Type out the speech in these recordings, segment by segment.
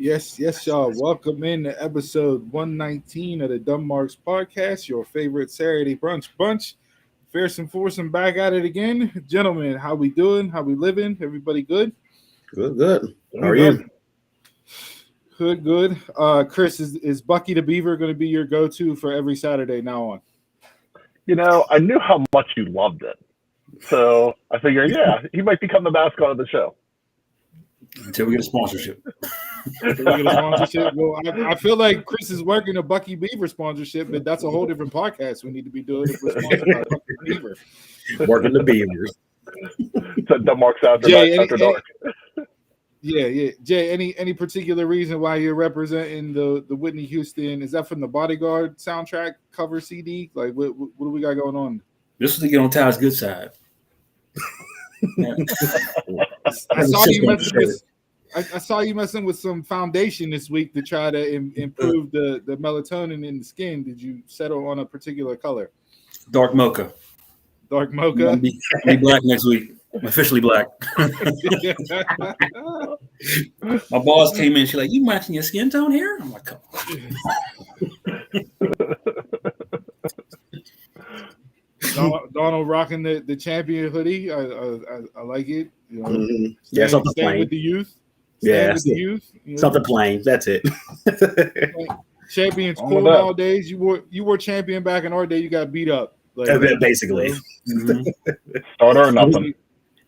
Yes, y'all. Welcome in to episode 119 of the Dumb Marks Podcast, your favorite Saturday brunch bunch. Fierce and Foursome back at it again. Gentlemen, how we doing? How we living? Everybody good? Good. How are you? Good. Chris, is Bucky the Beaver going to be your go-to for every Saturday now on? I knew how much you loved it. So I figured, he might become the mascot of the show. Until we get a sponsorship. Well, I feel like Chris is working a Bucky Beaver sponsorship, but that's a whole different podcast we need to be doing if we're sponsored by Bucky Beaver. Working the Beavers. So Dumb Marks after dark. Yeah. Jay, any particular reason why you're representing the Whitney Houston? Is that from the Bodyguard soundtrack cover CD? Like, what do we got going on? This is to get on Ty's good side. I saw you messing with some foundation this week to try to improve the melatonin in the skin. Did you settle on a particular color? Dark mocha. Dark mocha. I'll be black next week. I'm officially black. My boss came in. She's like, "You matching your skin tone here?" I'm like, "Come on." Donald rocking the champion hoodie. I like it. Something plain with the youth. With the youth. Something plain. That's it. Champion's cool nowadays. You wore champion back in our day. You got beat up. Basically. Starter or nothing.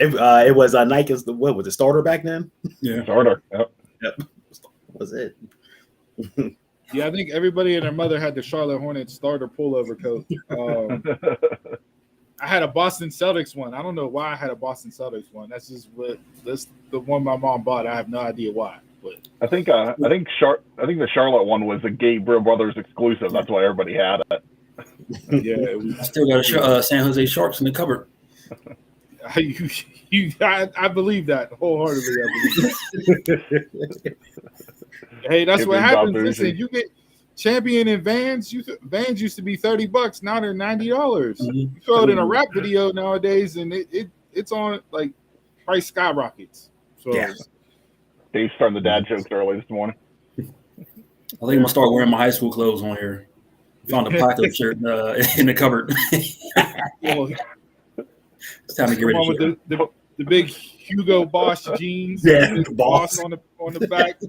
It was Nike's. What was it? Starter back then? Yeah, starter. Yep. That was it. Yeah, I think everybody and their mother had the Charlotte Hornets starter pullover coat. I had a Boston Celtics one. I don't know why I had a Boston Celtics one. That's the one my mom bought. I have no idea why. But I think the Charlotte one was a Gabriel Brothers exclusive. That's why everybody had it. Yeah, I still got a San Jose Sharks in the cupboard. I believe that wholeheartedly. Hey, that's what happens. Listen, you get champion in Vans. Vans used to be $30. Now they're $90. Mm-hmm. You throw it in a rap video nowadays, and it's on like price skyrockets. So yeah. Dave's starting the dad jokes early this morning. I think I'm gonna start wearing my high school clothes on here. Found a pocket shirt in the cupboard. It's time to get ready. With the big Hugo Boss jeans. Yeah, Boss on the back.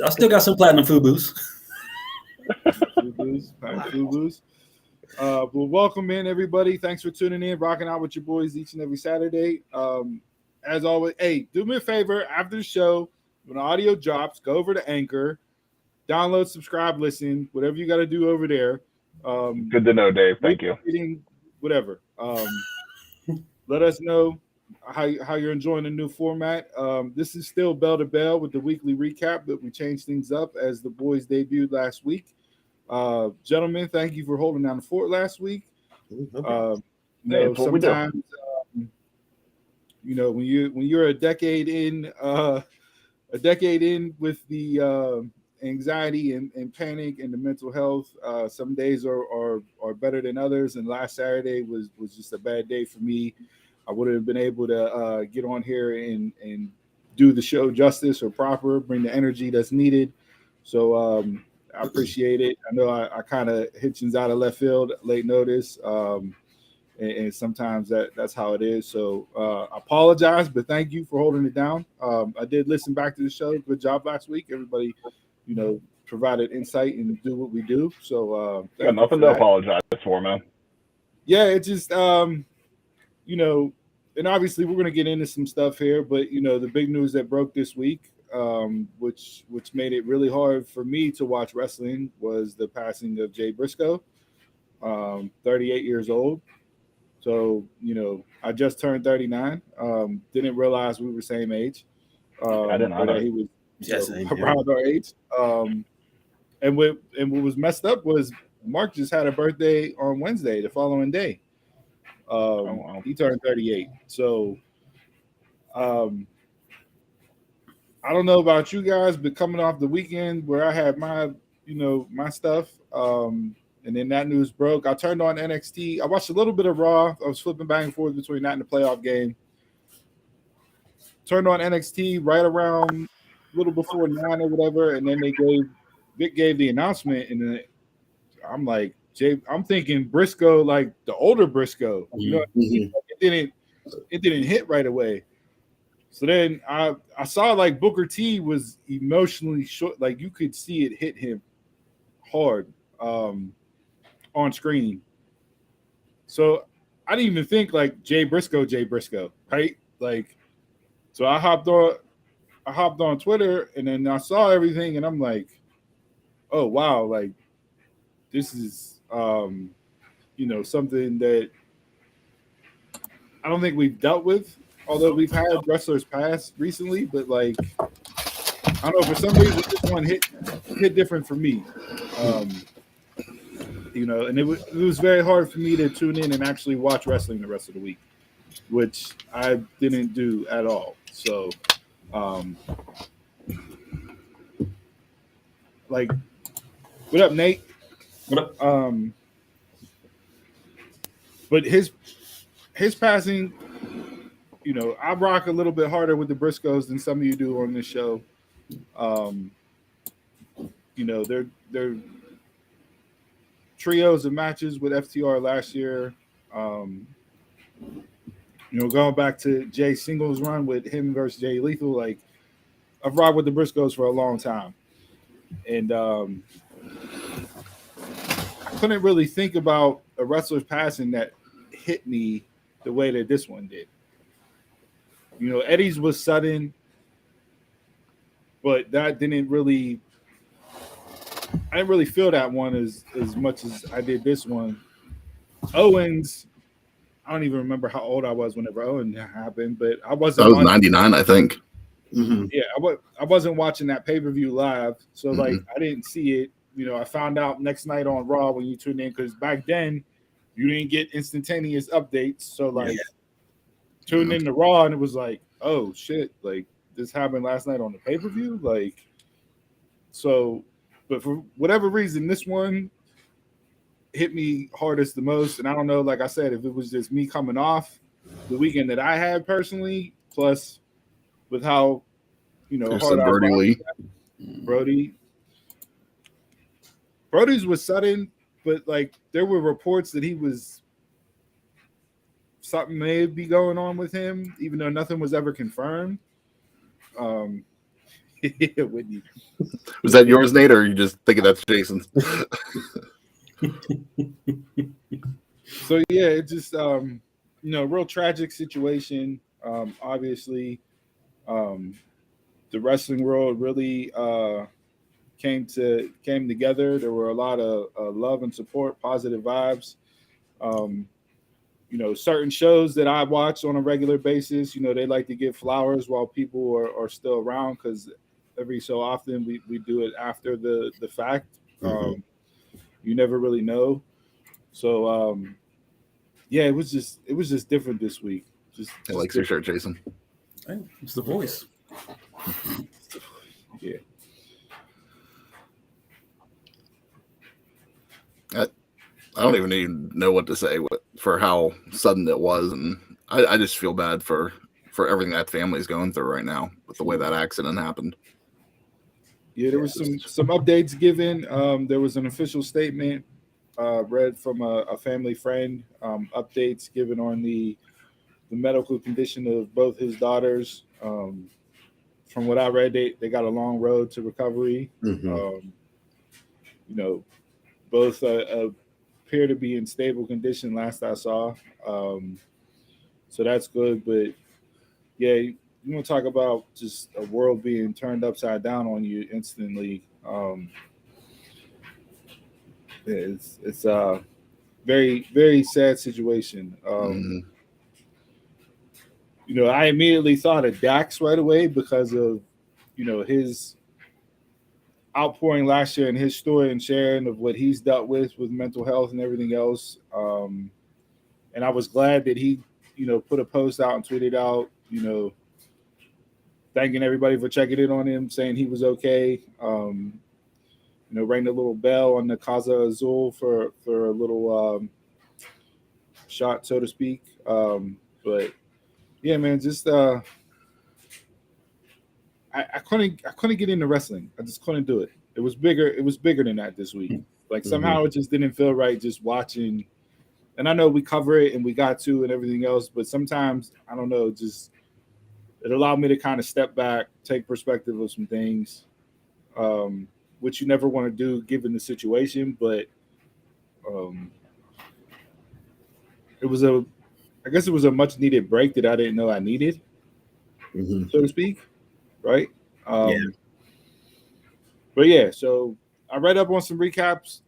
I still got some platinum FUBUs. FUBUs. Well, welcome in, everybody. Thanks for tuning in, rocking out with your boys each and every Saturday. As always, hey, do me a favor after the show, when the audio drops, go over to Anchor, download, subscribe, listen, whatever you got to do over there. Good to know, Dave. Thank you. Whatever. Let us know how you're enjoying the new format. This is still bell to bell with the weekly recap, but we changed things up as the boys debuted last week. Gentlemen, thank you for holding down the fort last week. Sometimes when you're a decade in with the anxiety and panic and the mental health, some days are better than others, and last Saturday was just a bad day for me. I wouldn't have been able to get on here and do the show justice or proper, bring the energy that's needed. So I appreciate it. I know I kind of hit you out of left field, late notice, and sometimes that's how it is. So I apologize, but thank you for holding it down. I did listen back to the show. Good job last week. Everybody, provided insight and do what we do. So got nothing to apologize for, man. Yeah, it just and obviously we're going to get into some stuff here, but the big news that broke this week, which made it really hard for me to watch wrestling, was the passing of Jay Briscoe, 38 years old. So I just turned 39. Didn't realize we were same age. I didn't know he was around our age. And what was messed up was Mark just had a birthday on Wednesday, the following day. He turned 38. So I don't know about you guys, but coming off the weekend where I had my stuff, and then that news broke, I turned on NXT. I watched a little bit of Raw. I was flipping back and forth between that and the playoff game. Turned on NXT right around little before 9 or whatever, and then Vic gave the announcement, and then I'm like, I'm thinking Briscoe, like the older Briscoe. You know, Mhm. it didn't hit right away. So then I saw like Booker T was emotionally short, like you could see it hit him hard on screen. So I didn't even think like Jay Briscoe, right? Like, so I hopped on Twitter, and then I saw everything, and I'm like, oh wow, like this is something that I don't think we've dealt with, although we've had wrestlers pass recently, but like I don't know, for some reason this one hit different for me. And it was very hard for me to tune in and actually watch wrestling the rest of the week, which I didn't do at all. So like, what up, Nate? What up? But his passing, I rock a little bit harder with the Briscoes than some of you do on this show. They're trios of matches with FTR last year. Going back to Jay's singles run with him versus Jay Lethal, like I've rocked with the Briscoes for a long time, and I couldn't really think about a wrestler's passing that hit me the way that this one did. Eddie's was sudden, but that didn't really. I didn't really feel that one as much as I did this one. Owens, I don't even remember how old I was whenever Owen happened, but I wasn't. That was 99, I think. Mm-hmm. Yeah, I wasn't watching that pay-per-view live, so like I didn't see it. I found out next night on Raw when you tuned in, because back then you didn't get instantaneous updates. So like tuned in to Raw, and it was like, oh shit, like this happened last night on the pay-per-view, like so. But for whatever reason, this one hit me hardest the most. And I don't know, like I said, if it was just me coming off the weekend that I had personally, plus with how, hard I Brody Lee. Brody's was sudden, but like there were reports that something may be going on with him, even though nothing was ever confirmed. Whitney. Was that yours, Nate, or are you just thinking that's Jason's? So yeah, it's just real tragic situation. Obviously, the wrestling world really came together. There were a lot of love and support, positive vibes. Certain shows that I watch on a regular basis, they like to give flowers while people are still around, because every so often we do it after the fact. You never really know. So it was just different this week. Just likes your shirt, Jason. Hey, it's the voice. Yeah. I don't even know what to say for how sudden it was, and I just feel bad for everything that family's going through right now with the way that accident happened. Yeah, there was some updates given. There was an official statement read from a family friend. Updates given on the medical condition of both his daughters. From what I read, they got a long road to recovery. Both appear to be in stable condition last I saw. So that's good. But yeah, you want to talk about just a world being turned upside down on you instantly. It's a very, very sad situation. I immediately thought of Dax right away because of, his outpouring last year and his story and sharing of what he's dealt with mental health and everything else. And I was glad that he, put a post out and tweeted out, thanking everybody for checking in on him, saying he was okay. Rang the little bell on the Casa Azul for a little shot, so to speak. But yeah, man, just I I couldn't get into wrestling. I just couldn't do it. It was bigger than that this week. Like somehow it just didn't feel right just watching. And I know we cover it and we got to and everything else, but sometimes I don't know, just it allowed me to kind of step back, take perspective of some things, which you never want to do given the situation. But I guess it was a much needed break that I didn't know I needed, so to speak, right? But yeah, so I read up on some recaps.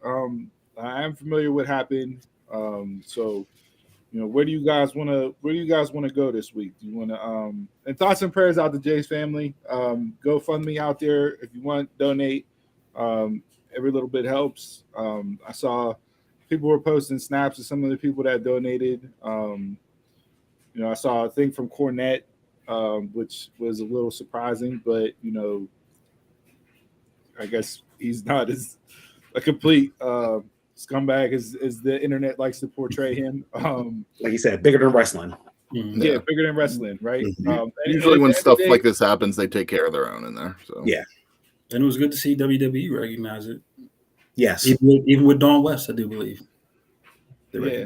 I am familiar with what happened. So, where do you guys want to go this week? Do you want to and thoughts and prayers out to Jay's family. GoFundMe out there if you want, donate. Every little bit helps. I saw people were posting snaps of some of the people that donated. I saw a thing from Cornette, which was a little surprising, but I guess he's not as a complete scumbag as the internet likes to portray him. Like you said, bigger than wrestling. Yeah, bigger than wrestling, right? Usually when stuff like this happens, they take care of their own in there. So yeah. And it was good to see WWE recognize it. Yes. Even with Dawn West, I do believe. They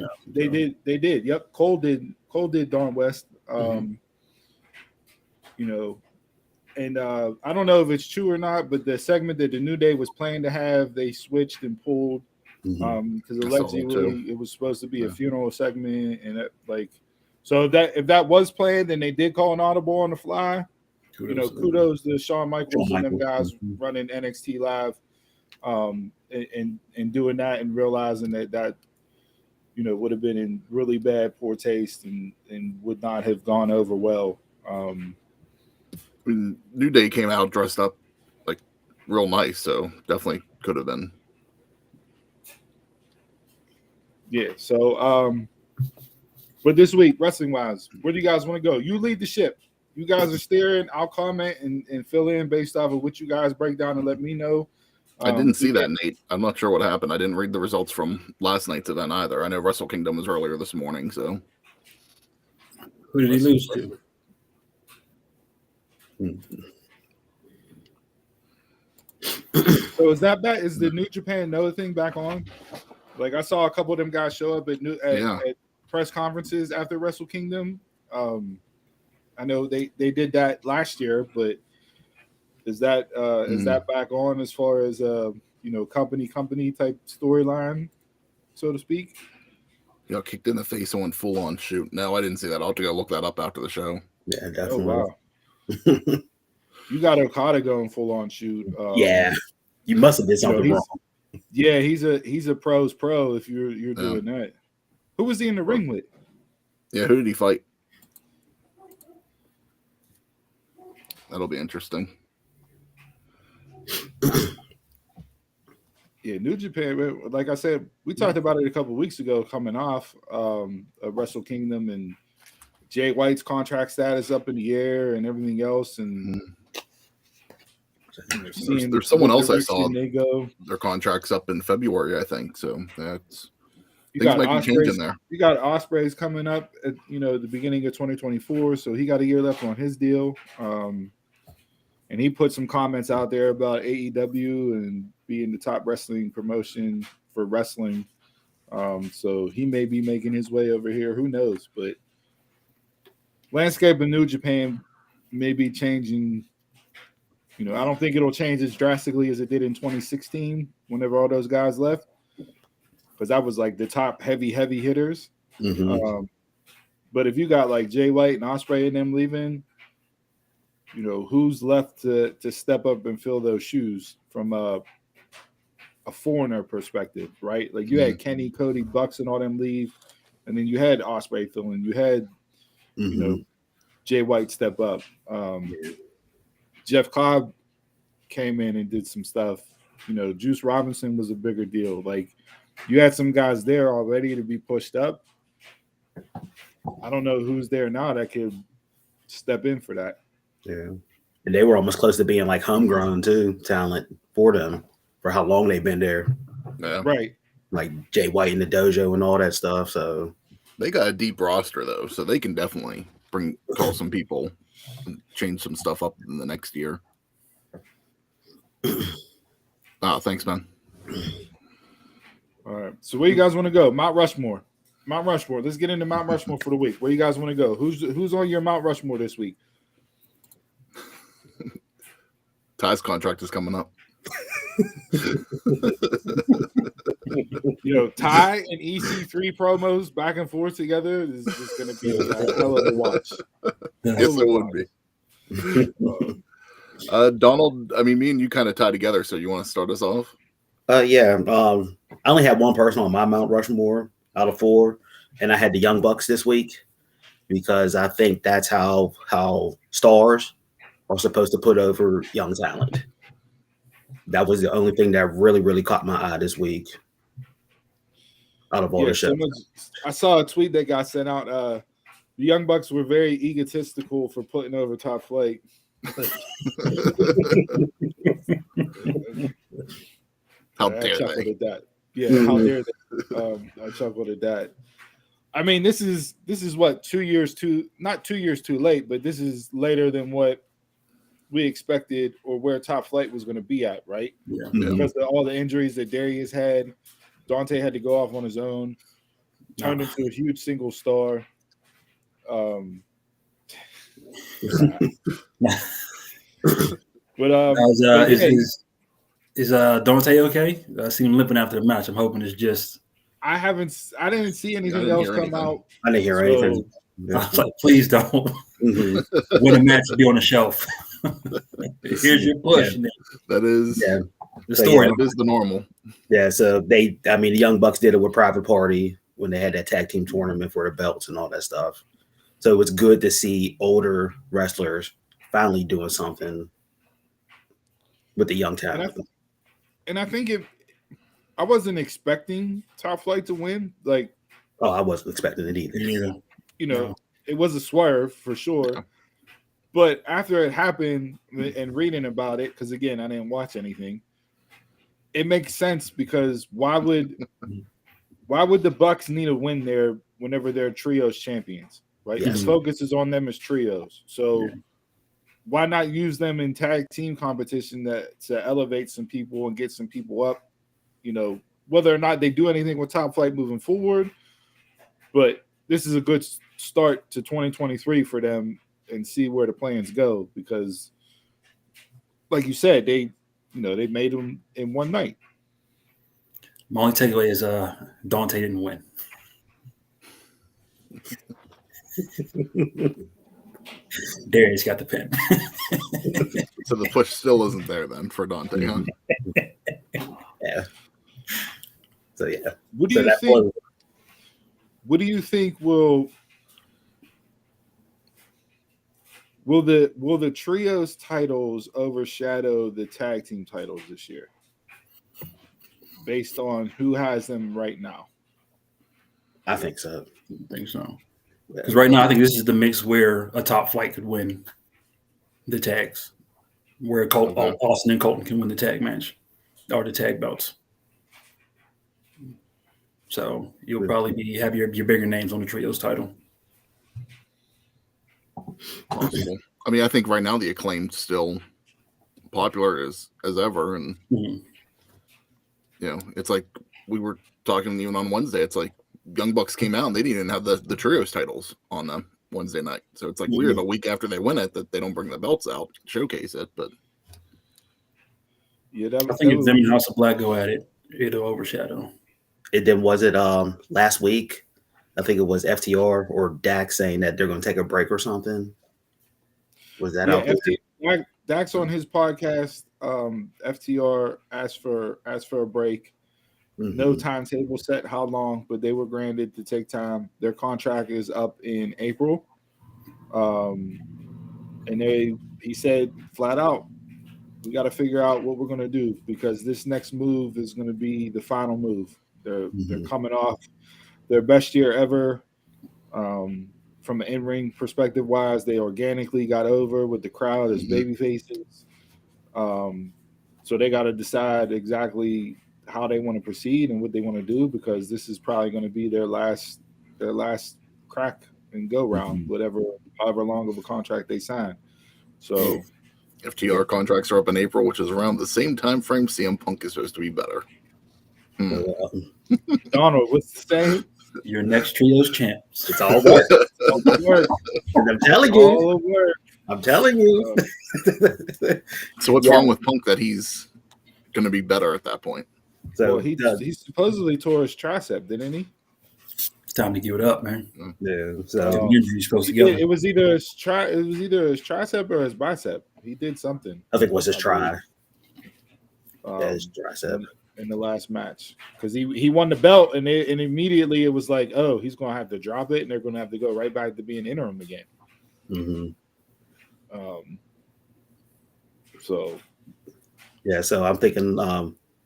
did. Yep. Cole did Dawn West. And I don't know if it's true or not, but the segment that the New Day was planning to have, they switched and pulled because allegedly it was supposed to be a funeral segment, and so if that was planned, then they did call an audible on the fly. Kudos to Shawn Michaels and them guys running NXT Live, and doing that and realizing that would have been in really bad, poor taste and would not have gone over well. When New Day came out dressed up like real nice, so definitely could have been. Yeah. So, but this week, wrestling wise, where do you guys want to go? You lead the ship. You guys are steering. I'll comment and fill in based off of what you guys break down and let me know. I didn't see that, Nate. I'm not sure what happened. I didn't read the results from last night's event either. I know Wrestle Kingdom was earlier this morning, so. Who did he lose to? So is the New Japan Noah thing back on? Like I saw a couple of them guys show up at press conferences after Wrestle Kingdom. I know they did that last year, but is that back on as far as company type storyline, so to speak? Kicked in the face and went full on shoot. No, I didn't see that. I'll have to go look that up after the show. Yeah, definitely. Oh wow. You got Okada going full on shoot. Yeah, you must have did something wrong. Yeah, he's a pro's pro if you're doing that. Who was he in the ring with? Yeah, who did he fight? That'll be interesting. Yeah, New Japan. Like I said, we talked about it a couple of weeks ago, coming off of Wrestle Kingdom and Jay White's contract status up in the air and everything else, and there's someone else I saw. Their contract's up in February, I think. So that's things might be changing there. You got Ospreay's coming up at the beginning of 2024, so he got a year left on his deal. And he put some comments out there about AEW and being the top wrestling promotion for wrestling. So he may be making his way over here. Who knows? But landscape of New Japan may be changing. I don't think it'll change as drastically as it did in 2016 whenever all those guys left, because that was like the top heavy hitters. But if you got like Jay White and Ospreay and them leaving, who's left to step up and fill those shoes from a foreigner perspective, right? Like you had Kenny, Cody, Bucks, and all them leave, and then you had Ospreay filling. You had Jay White step up. Jeff Cobb came in and did some stuff. Juice Robinson was a bigger deal. Like you had some guys there already to be pushed up. I don't know who's there now that could step in for that. Yeah. And they were almost close to being like homegrown too, talent for them for how long they've been there. Yeah. Right. Like Jay White in the dojo and all that stuff. So they got a deep roster though, so they can definitely call some people and change some stuff up in the next year. Oh, thanks, man. All right. So where you guys want to go? Mount Rushmore. Mount Rushmore. Let's get into Mount Rushmore for the week. Where you guys want to go? Who's on your Mount Rushmore this week? Ty's contract is coming up. Ty and EC3 promos back and forth together is just going to be a hell of a watch. Yes, it would be. Donald, I mean, me and you kind of tie together, so you want to start us off? Yeah. I only had one person on my Mount Rushmore out of 4, and I had the Young Bucks this week because I think that's how stars are supposed to put over young talent. That was the only thing that really, really caught my eye this week out of all the shows. I saw a tweet that got sent out. The Young Bucks were very egotistical for putting over Top Flight. How I dare chuckled they? at that. Yeah, how dare they? I chuckled at that. I mean, this is what 2 years not 2 years too late, but this is later than what we expected or where Top Flight was going to be at, right? Yeah. Because of all the injuries that Darius had, Dante had to go off on his own, turned into a huge single star. Is Dante okay? I seen him limping after the match. I'm hoping it's just. I didn't see anything else come out. I didn't hear anything. I was like, please don't. Win a match to be on the shelf. Here's your push. Yeah. That is the story. That is the normal. Yeah, so the Young Bucks did it with Private Party when they had that tag team tournament for the belts and all that stuff. So it's good to see older wrestlers finally doing something with the young talent. And I think I wasn't expecting Top Flight to win. Like, I wasn't expecting it either. It was a swerve for sure. Yeah. But after it happened and reading about it, because again, I didn't watch anything, it makes sense because why would the Bucks need a win there whenever they're trios champions, right? Yes. The focus is on them as trios. So why not use them in tag team competition to elevate some people and get some people up? Whether or not they do anything with Top Flight moving forward, but this is a good start to 2023 for them and see where the plans go because, like you said, they made them in one night. My only takeaway is Dante didn't win. Darius got the pin. So the push still isn't there then for Dante, huh? Yeah. So yeah. What do you think? What do you think will the trios titles overshadow the tag team titles this year? Based on who has them right now. I think so. I think so. Because right now I think this is the mix where a Top Flight could win the tags. Where Austin and Colton can win the tag match or the tag belts. So you'll probably have your bigger names on the trios title. Possible. I mean, I think right now the Acclaimed still popular as ever, and it's like we were talking even on Wednesday. It's like Young Bucks came out and they didn't even have the trios titles on them Wednesday night. So it's like weird a week after they win it that they don't bring the belts out, showcase it. But yeah, I think if them and House of Black go at it, it'll overshadow. Was it last week? I think it was FTR or Dax saying that they're going to take a break or something. Was that out? Dax on his podcast. FTR asked for a break. No timetable set how long, but they were granted to take time. Their contract is up in April, and he said flat out, we got to figure out what we're going to do because this next move is going to be the final move. They're coming off their best year ever. From an in-ring perspective wise, they organically got over with the crowd as baby faces. So they got to decide exactly how they want to proceed and what they want to do because this is probably going to be their last crack and go round, however long of a contract they sign. So FTR contracts are up in April, which is around the same time frame CM Punk is supposed to be better. Donald, what's the saying? Your next trio's champs. It's all work. All the work. I'm telling you. All the work. I'm telling you. So what's wrong with Punk that he's going to be better at that point? So Well, he supposedly tore his tricep, didn't he? It's time to give it up, man. yeah. The So injury's supposed to go. It was either his tricep or his bicep. He did something. I think it was his try. His tricep. in the last match, because he won the belt, and immediately it was like, oh, he's gonna have to drop it, and they're gonna have to go right back to being interim again. Mm-hmm. So yeah, so I'm thinking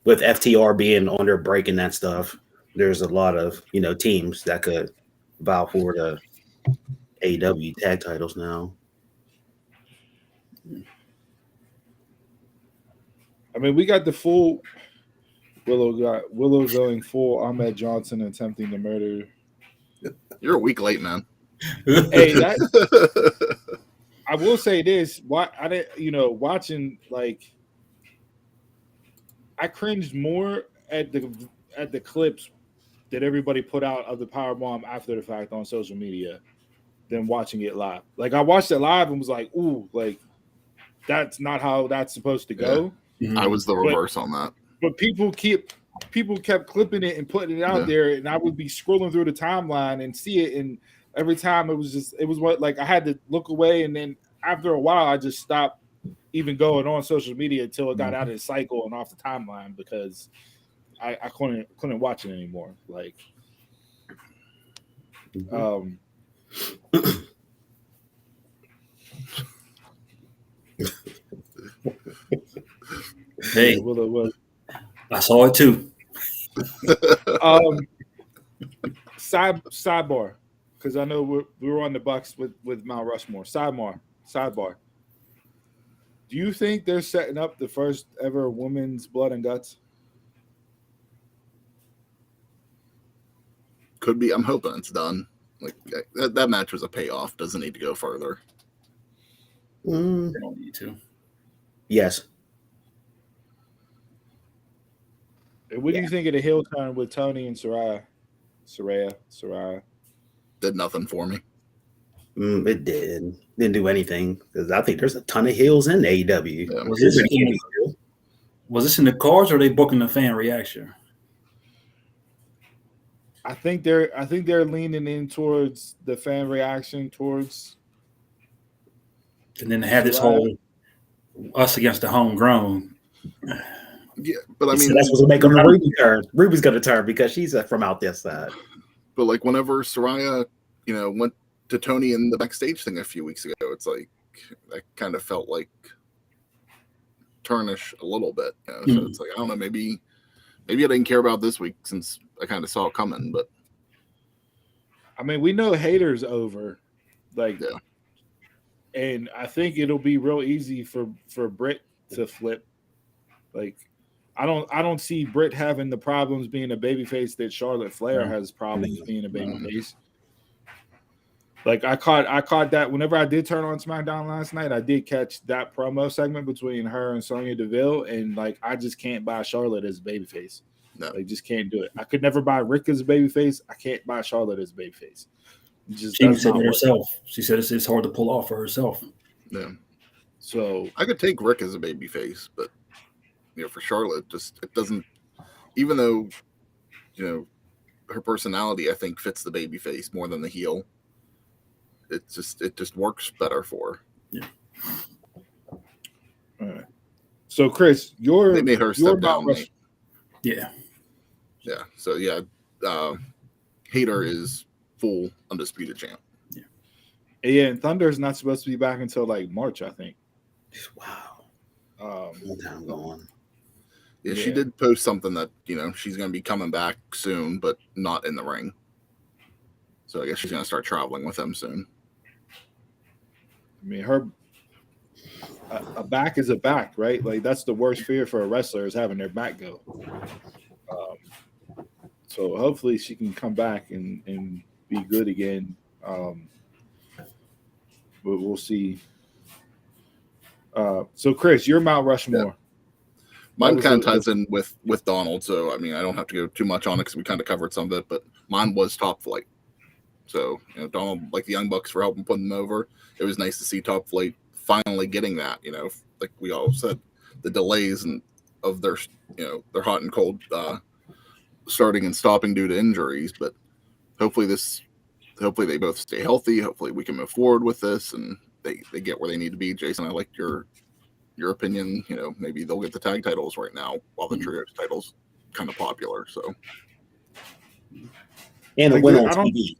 with FTR being on their break and that stuff, there's a lot of teams that could vow for the AEW tag titles now. I mean, we got the full Willow going full Ahmed Johnson attempting to murder. You're a week late, man. Hey, I will say this: watching, like, I cringed more at the clips that everybody put out of the powerbomb after the fact on social media than watching it live. Like, I watched it live and was like, ooh, like, that's not how that's supposed to go. Yeah. I was the reverse on that. But people kept clipping it and putting it out there, and I would be scrolling through the timeline and see it, and every time it was what, like, I had to look away, and then after a while I just stopped even going on social media until it got out of the cycle and off the timeline, because I couldn't watch it anymore. Like, Hey, I saw it too. Sidebar, because I know we were on the Bucks with Mount Rushmore. Sidebar. Do you think they're setting up the first ever women's Blood and Guts? Could be. I'm hoping it's done. Like, that match was a payoff. Doesn't need to go further. They don't need to. Yes. What do you think of the heel turn with Tony and Saraya? Did nothing for me. It didn't do anything, because I think there's a ton of heels in AEW. Yeah. Was this in the cards, or are they booking the fan reaction? I think they're leaning in towards the fan reaction towards. And then they had this whole us against the homegrown. Yeah, but I mean, so that's what's making Ruby turn. Ruby's going to turn because she's from out this side. But like, whenever Saraya, went to Tony in the backstage thing a few weeks ago, it's like that kind of felt like turnish a little bit. So it's like, I don't know, maybe I didn't care about this week since I kind of saw it coming. But I mean, we know haters over, like, and I think it'll be real easy for Britt to flip. Like, I don't see Britt having the problems being a babyface that Charlotte Flair has problems being a babyface. Like, I caught that whenever I did turn on SmackDown last night. I did catch that promo segment between her and Sonya Deville, and like, I just can't buy Charlotte as a babyface. No, like, just can't do it. I could never buy Rick as a babyface. I can't buy Charlotte as a babyface. She said it herself. She said it's hard to pull off for herself. Yeah. So I could take Rick as a babyface, but for Charlotte, just it doesn't. Even though her personality, I think, fits the babyface more than the heel. It just works better for her. Yeah. All right. So Chris, they made her step down. Yeah. Yeah. So yeah, Hater is full undisputed champ. Yeah. Yeah, and Thunder is not supposed to be back until like March, I think. Wow. Long time going. Yeah, she did post something that she's going to be coming back soon, but not in the ring. So I guess she's going to start traveling with them soon. I mean, a back is a back, right? Like, that's the worst fear for a wrestler, is having their back go. So hopefully she can come back and be good again. But we'll see. So Chris, your Mount Rushmore. Mine kind of ties in with Donald, so I mean I don't have to go too much on it because we kind of covered some of it, but mine was Top Flight. So Donald, like the Young Bucks, for helping put them over. It was nice to see Top Flight finally getting that. Like we all said, the delays and of their their hot and cold starting and stopping due to injuries, but hopefully they both stay healthy. Hopefully we can move forward with this and they get where they need to be. Jason, I liked your opinion. Maybe they'll get the tag titles right now while the trios titles kind of popular. So, and it went on TV.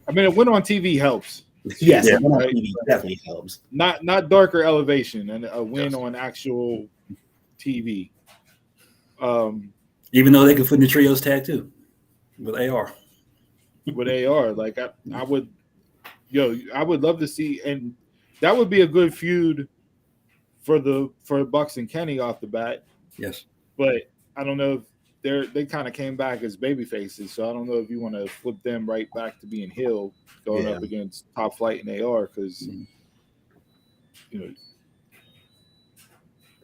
I mean, it went on TV helps. Yes, it went on TV definitely helps. Not darker elevation and a win on actual TV. Even though they could put in the trios tag too with AR. With AR, like I would love to see, and that would be a good feud for Bucks and Kenny off the bat. Yes, but I don't know if they kind of came back as baby faces, so I don't know if you want to flip them right back to being heel going up against Top Flight and AR because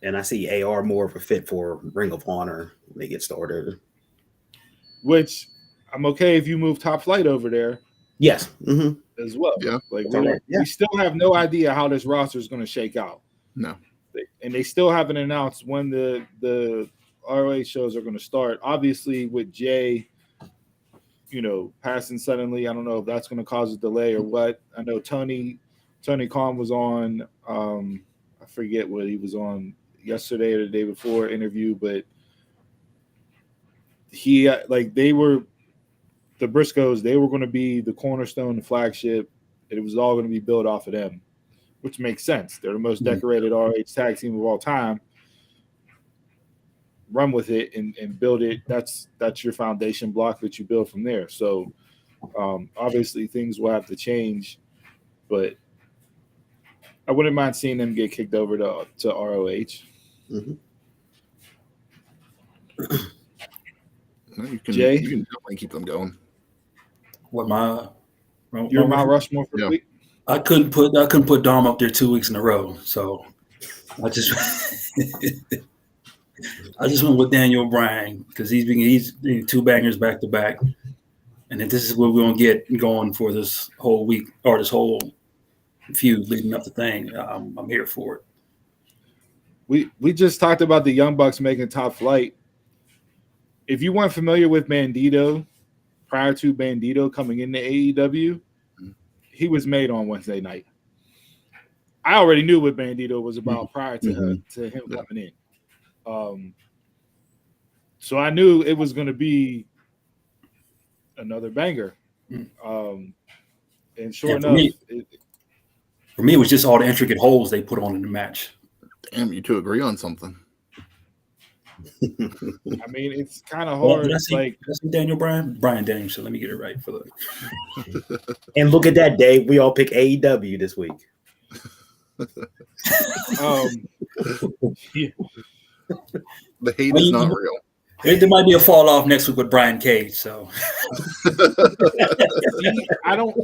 And I see AR more of a fit for Ring of Honor when they get started. Which I'm okay if you move Top Flight over there. Yes. As well. Yeah. Like we still have no idea how this roster is going to shake out. No. And they still haven't announced when the ROH shows are going to start. Obviously, with Jay, passing suddenly, I don't know if that's going to cause a delay or what. I know Tony Khan was on, I forget what he was on yesterday or the day before interview, but they were the Briscoes. They were going to be the cornerstone, the flagship. It was all going to be built off of them, which makes sense. They're the most decorated ROH tag team of all time. Run with it and build it. That's your foundation block that you build from there. So obviously things will have to change, but I wouldn't mind seeing them get kicked over to ROH. Jay, you can definitely keep them going. What your Mount Rushmore for the week? I couldn't put Dom up there 2 weeks in a row, so I just went with Daniel Bryan because he's two bangers back to back, and if this is what we're gonna get going for this whole week or this whole feud leading up to thing, I'm here for it. We just talked about the Young Bucks making Top Flight. If you weren't familiar with Bandito prior to Bandito coming into AEW, he was made on Wednesday night. I already knew what Bandito was about prior to him coming in. So I knew it was going to be another banger. And sure enough, for me, it was just all the intricate holes they put on in the match. Damn, you two agree on something. I mean, it's kind of hard. Did I see Daniel Bryan Danielson. Let me get it right for the. And look at that, Dave. We all pick AEW this week. The hate is not real. There might be a fall off next week with Brian Cage. So I don't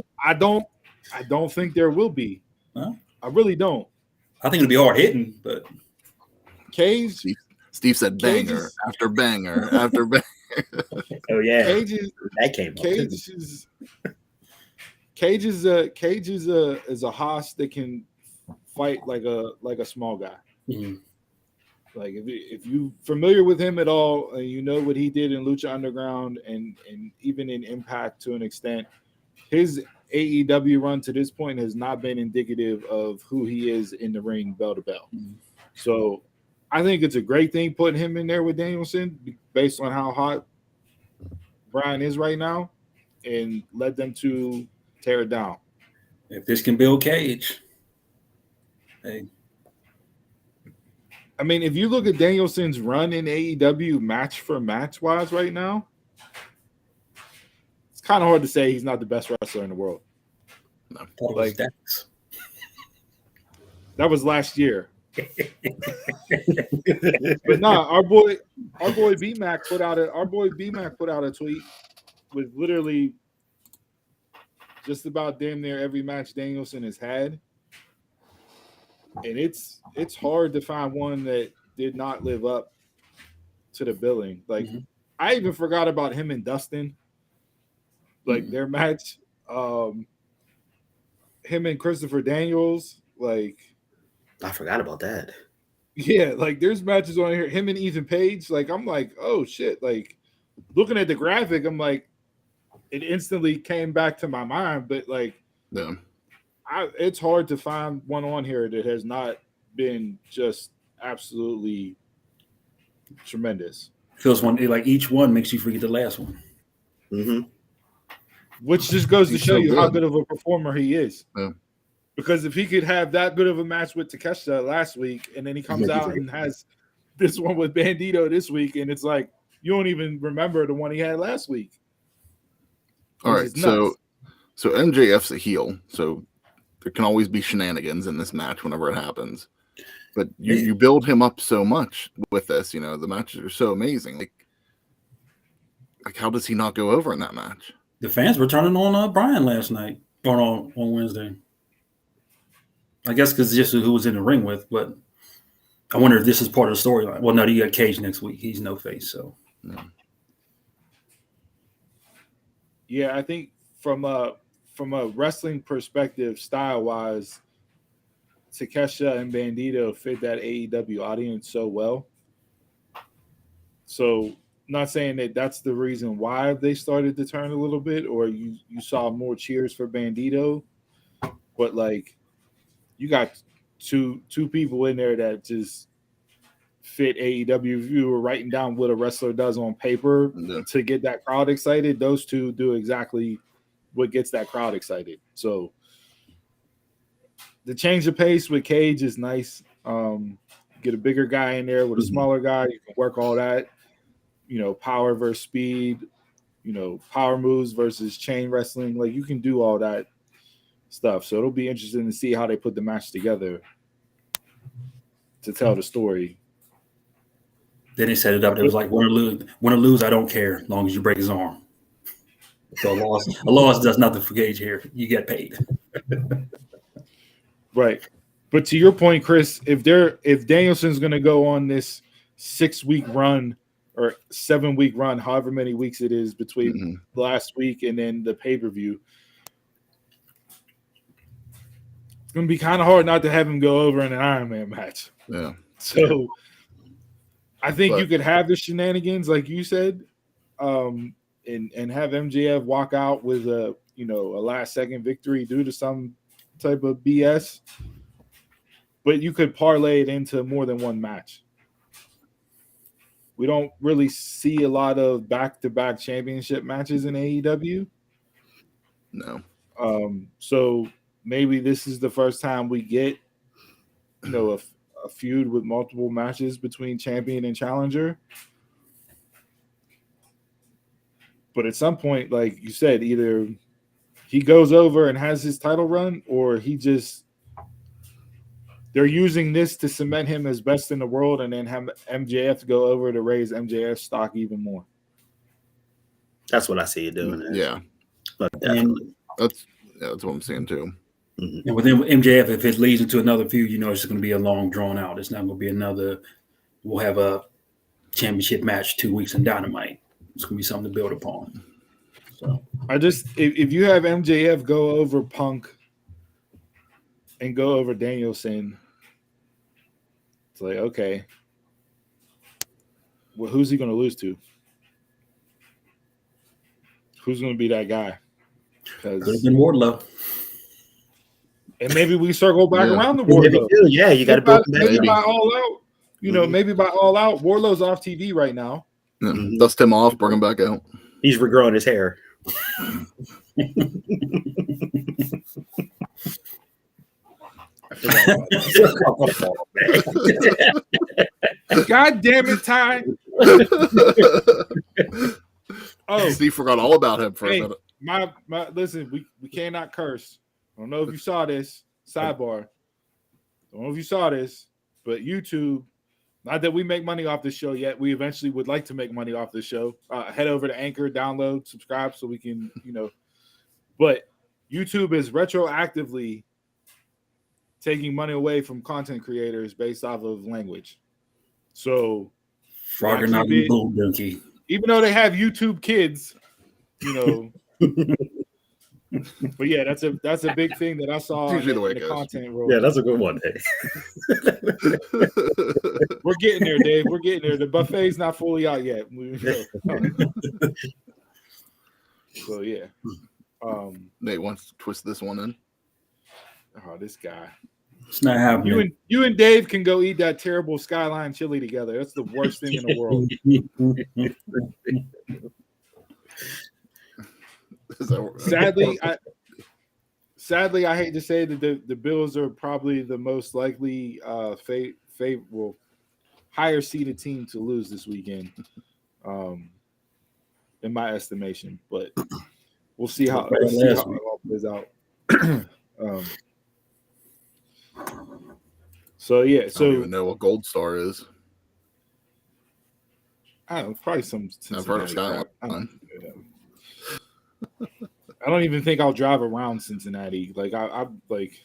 think there will be. Huh? I really don't. I think it'll be hard hitting, but Cage. Steve said banger after banger after banger. Oh yeah, that came up. Cage is a hoss that can fight like a small guy. Mm-hmm. Like if you familiar with him at all, and you know what he did in Lucha Underground and even in Impact to an extent, his AEW run to this point has not been indicative of who he is in the ring, bell to bell. Mm-hmm. So I think it's a great thing putting him in there with Danielson based on how hot Bryan is right now, and let them two tear it down. If this can build Cage, hey. I mean, if you look at Danielson's run in AEW match for match wise right now, it's kind of hard to say he's not the best wrestler in the world. No, like that was last year. But our boy B-Mac put out a tweet with literally just about damn near every match Danielson has had. and it's hard to find one that did not live up to the billing. Like I even forgot about him and Dustin, like their match. Him and Christopher Daniels, like I forgot about that. yeah, like there's matches on here. Him and Ethan Page, like I'm like, oh shit! Like looking at the graphic, I'm like, it instantly came back to my mind. But like, Yeah. It's hard to find one on here that has not been just absolutely tremendous. Feels one like each one makes you forget the last one. Mm-hmm. Which just goes to He's show so you how good. good of a performer he is. Yeah. Because if he could have that good of a match with Takeshita last week, and then he comes out and has this one with Bandito this week, and it's like you don't even remember the one he had last week. All Which right, is nuts. so MJF's a heel, so there can always be shenanigans in this match whenever it happens. But you build him up so much with this, you know, the matches are so amazing. Like how does he not go over in that match? The fans were turning on Bryan last night or on Wednesday. I guess because just who was in the ring with, but I wonder if this is part of the storyline. Well, no, you got Cage next week. He's no face, so. Yeah, I think from a wrestling perspective, style wise, Takeshita and Bandito fit that AEW audience so well. So, not saying that that's the reason why they started to turn a little bit, or you saw more cheers for Bandito, but like you got two people in there that just fit AEW. If you were writing down what a wrestler does on paper to get that crowd excited, those two do exactly what gets that crowd excited. So the change of pace with Cage is nice. Get a bigger guy in there with a smaller guy. You can work all that, you know, power versus speed, you know, power moves versus chain wrestling. Like you can do all that stuff. So it'll be interesting to see how they put the match together to tell the story. Then they set it up. It was like win or lose, I don't care as long as you break his arm. So a loss does nothing for Cage here. You get paid. Right. But to your point, Chris, if Danielson's going to go on this 6-week run or 7-week run, however many weeks it is between last week and then the pay-per-view, it's going to be kind of hard not to have him go over in an Iron Man match. Yeah. So I think you could have the shenanigans, like you said, and have MJF walk out with a last-second victory due to some type of BS. But you could parlay it into more than one match. We don't really see a lot of back-to-back championship matches in AEW. No. So maybe this is the first time we get, you know, a feud with multiple matches between champion and challenger. But at some point, like you said, either he goes over and has his title run, or they're using this to cement him as best in the world and then have MJF go over to raise MJF stock even more. That's what I see you doing. Yeah. But That's what I'm saying too. And with MJF, if it leads into another feud, you know it's going to be a long drawn out. It's not going to be we'll have a championship match 2 weeks in Dynamite. It's going to be something to build upon. So if you have MJF go over Punk and go over Danielson, it's like, okay, well, who's he going to lose to? Who's going to be that guy? Could have been Wardlow. And maybe we circle back around the Wardlow. Yeah, you got to build maybe by All Out. You know, maybe by All Out, Wardlow's off TV right now. Dust him off, bring him back out. He's regrowing his hair. God damn it, Ty. Steve forgot all about him for a minute. My listen, we cannot curse. I don't know if you saw this. Sidebar. I don't know if you saw this, but YouTube, not that we make money off this show yet. We eventually would like to make money off this show. Head over to Anchor, download, subscribe so we can, but YouTube is retroactively taking money away from content creators based off of language. So Frogger not a bull donkey. Even though they have YouTube Kids, you know. But yeah, that's a big thing that I saw in the content role. Yeah, that's a good one, Dave. We're getting there, Dave. We're getting there. The buffet's not fully out yet. So yeah. Nate wants to twist this one in. Oh, this guy. It's not happening. You and Dave can go eat that terrible Skyline chili together. That's the worst thing in the world. Sadly, I hate to say that the Bills are probably the most likely higher seeded team to lose this weekend, in my estimation. But we'll see how it all plays out. So yeah, I don't even know what Gold Star is. I don't know, probably some. I've heard of Skyline. I don't even think I'll drive around Cincinnati. Like I like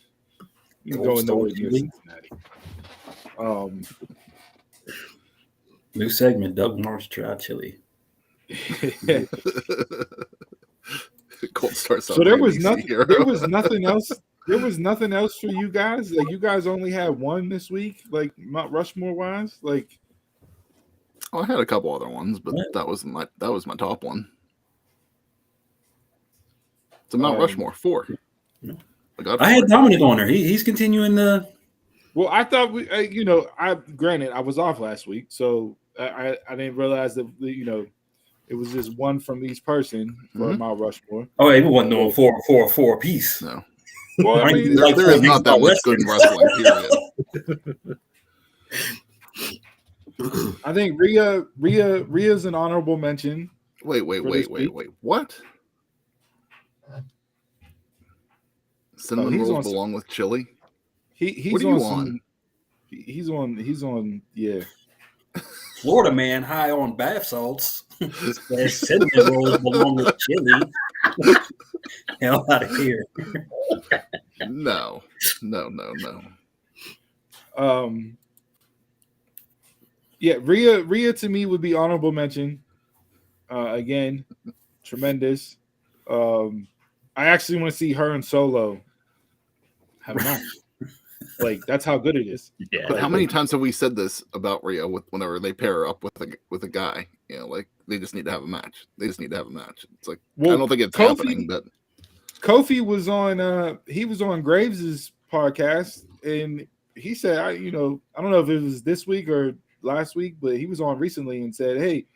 going nowhere near Cincinnati. New segment: Doug Morris Try Chili. Gold Star. So there was nothing. There was nothing else. There was nothing else for you guys. Like you guys only had one this week. Like Mount Rushmore wise. Like I had a couple other ones, but that was my top one. It's a Mount Rushmore 4. I had Dominic on there. He's continuing the. Well, I thought granted I was off last week, so I didn't realize that it was just one from each person for Mount Rushmore. Oh, it wasn't no four piece. No. Well, I mean, there is not that much good wrestling. Period. I think Rhea's an honorable mention. Wait. What? Cinnamon rolls belong with chili. He's what are you on? He's on. Yeah. Florida man high on bath salts. Cinnamon rolls belong with chili. Hell out of here. No. Yeah, Rhea to me would be honorable mention. Again, tremendous. I actually want to see her and Solo have a match. Like that's how good it is. Yeah. But how many times have we said this about Rhea whenever they pair her up with a guy? You know, like they just need to have a match. It's like I don't think it's happening, but Kofi was on he was on Graves's podcast and he said I don't know if it was this week or last week, but he was on recently and said, "Hey,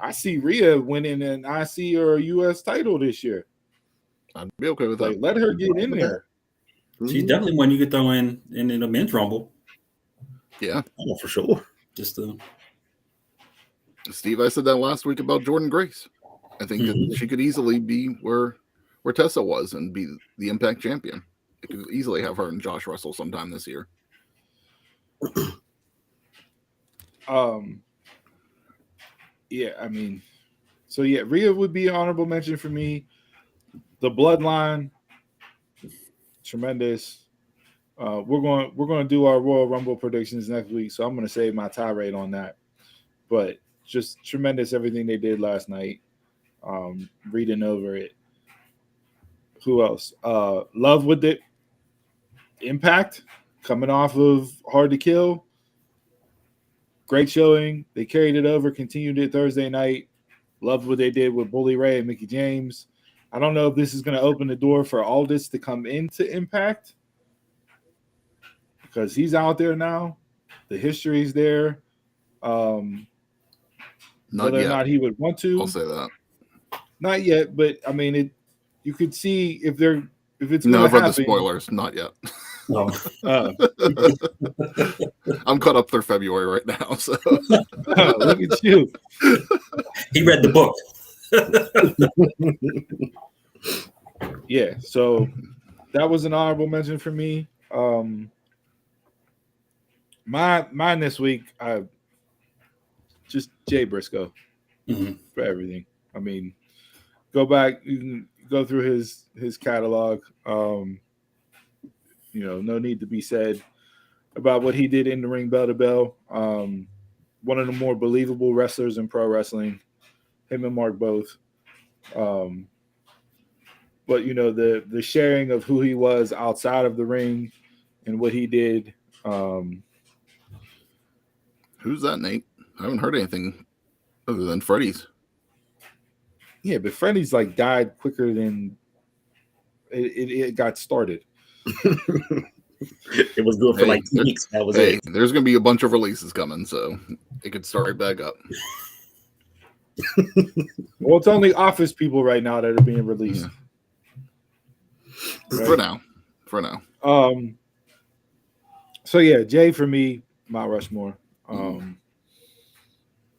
I see Rhea winning and I see her U.S. title this year. I'd be okay with that. Let her get in there. She's definitely one you could throw in the men's rumble. Yeah, for sure. Just to Steve, I said that last week about Jordan Grace. I think that she could easily be where Tessa was and be the Impact champion. It could easily have her and Josh Russell sometime this year. Yeah, I mean, so yeah, Rhea would be an honorable mention for me. The Bloodline, tremendous. We're going to do our Royal Rumble predictions next week, so I'm going to save my tirade on that. But just tremendous everything they did last night. Reading over it. Who else? Love with it. Impact coming off of Hard to Kill. Great showing. They carried it over, continued it Thursday night. Loved what they did with Bully Ray and Mickie James. I don't know if this is going to open the door for Aldis to come into Impact because he's out there now. The history's there. Whether or not he would want to. I'll say that. Not yet, but I mean, you could see if it's no, I've read happen. The spoilers. Not yet. no. I'm caught up through February right now. So look at you. He read the book. Yeah, so that was an honorable mention for me. Mine this week, just Jay Briscoe for everything. I mean, go back, you can go through his catalog. no need to be said about what he did in the ring bell to bell. One of the more believable wrestlers in pro wrestling, him and Mark both. But the sharing of who he was outside of the ring and what he did. Who's that, Nate? I haven't heard anything other than Freddie's. Yeah, but Freddie's like died quicker than it got started. It was good for like 2 weeks. That was it. There's going to be a bunch of releases coming, so it could start right back up. Well, it's only Office people right now that are being released. Yeah. Right? For now. So yeah, Jay for me, Mount Rushmore.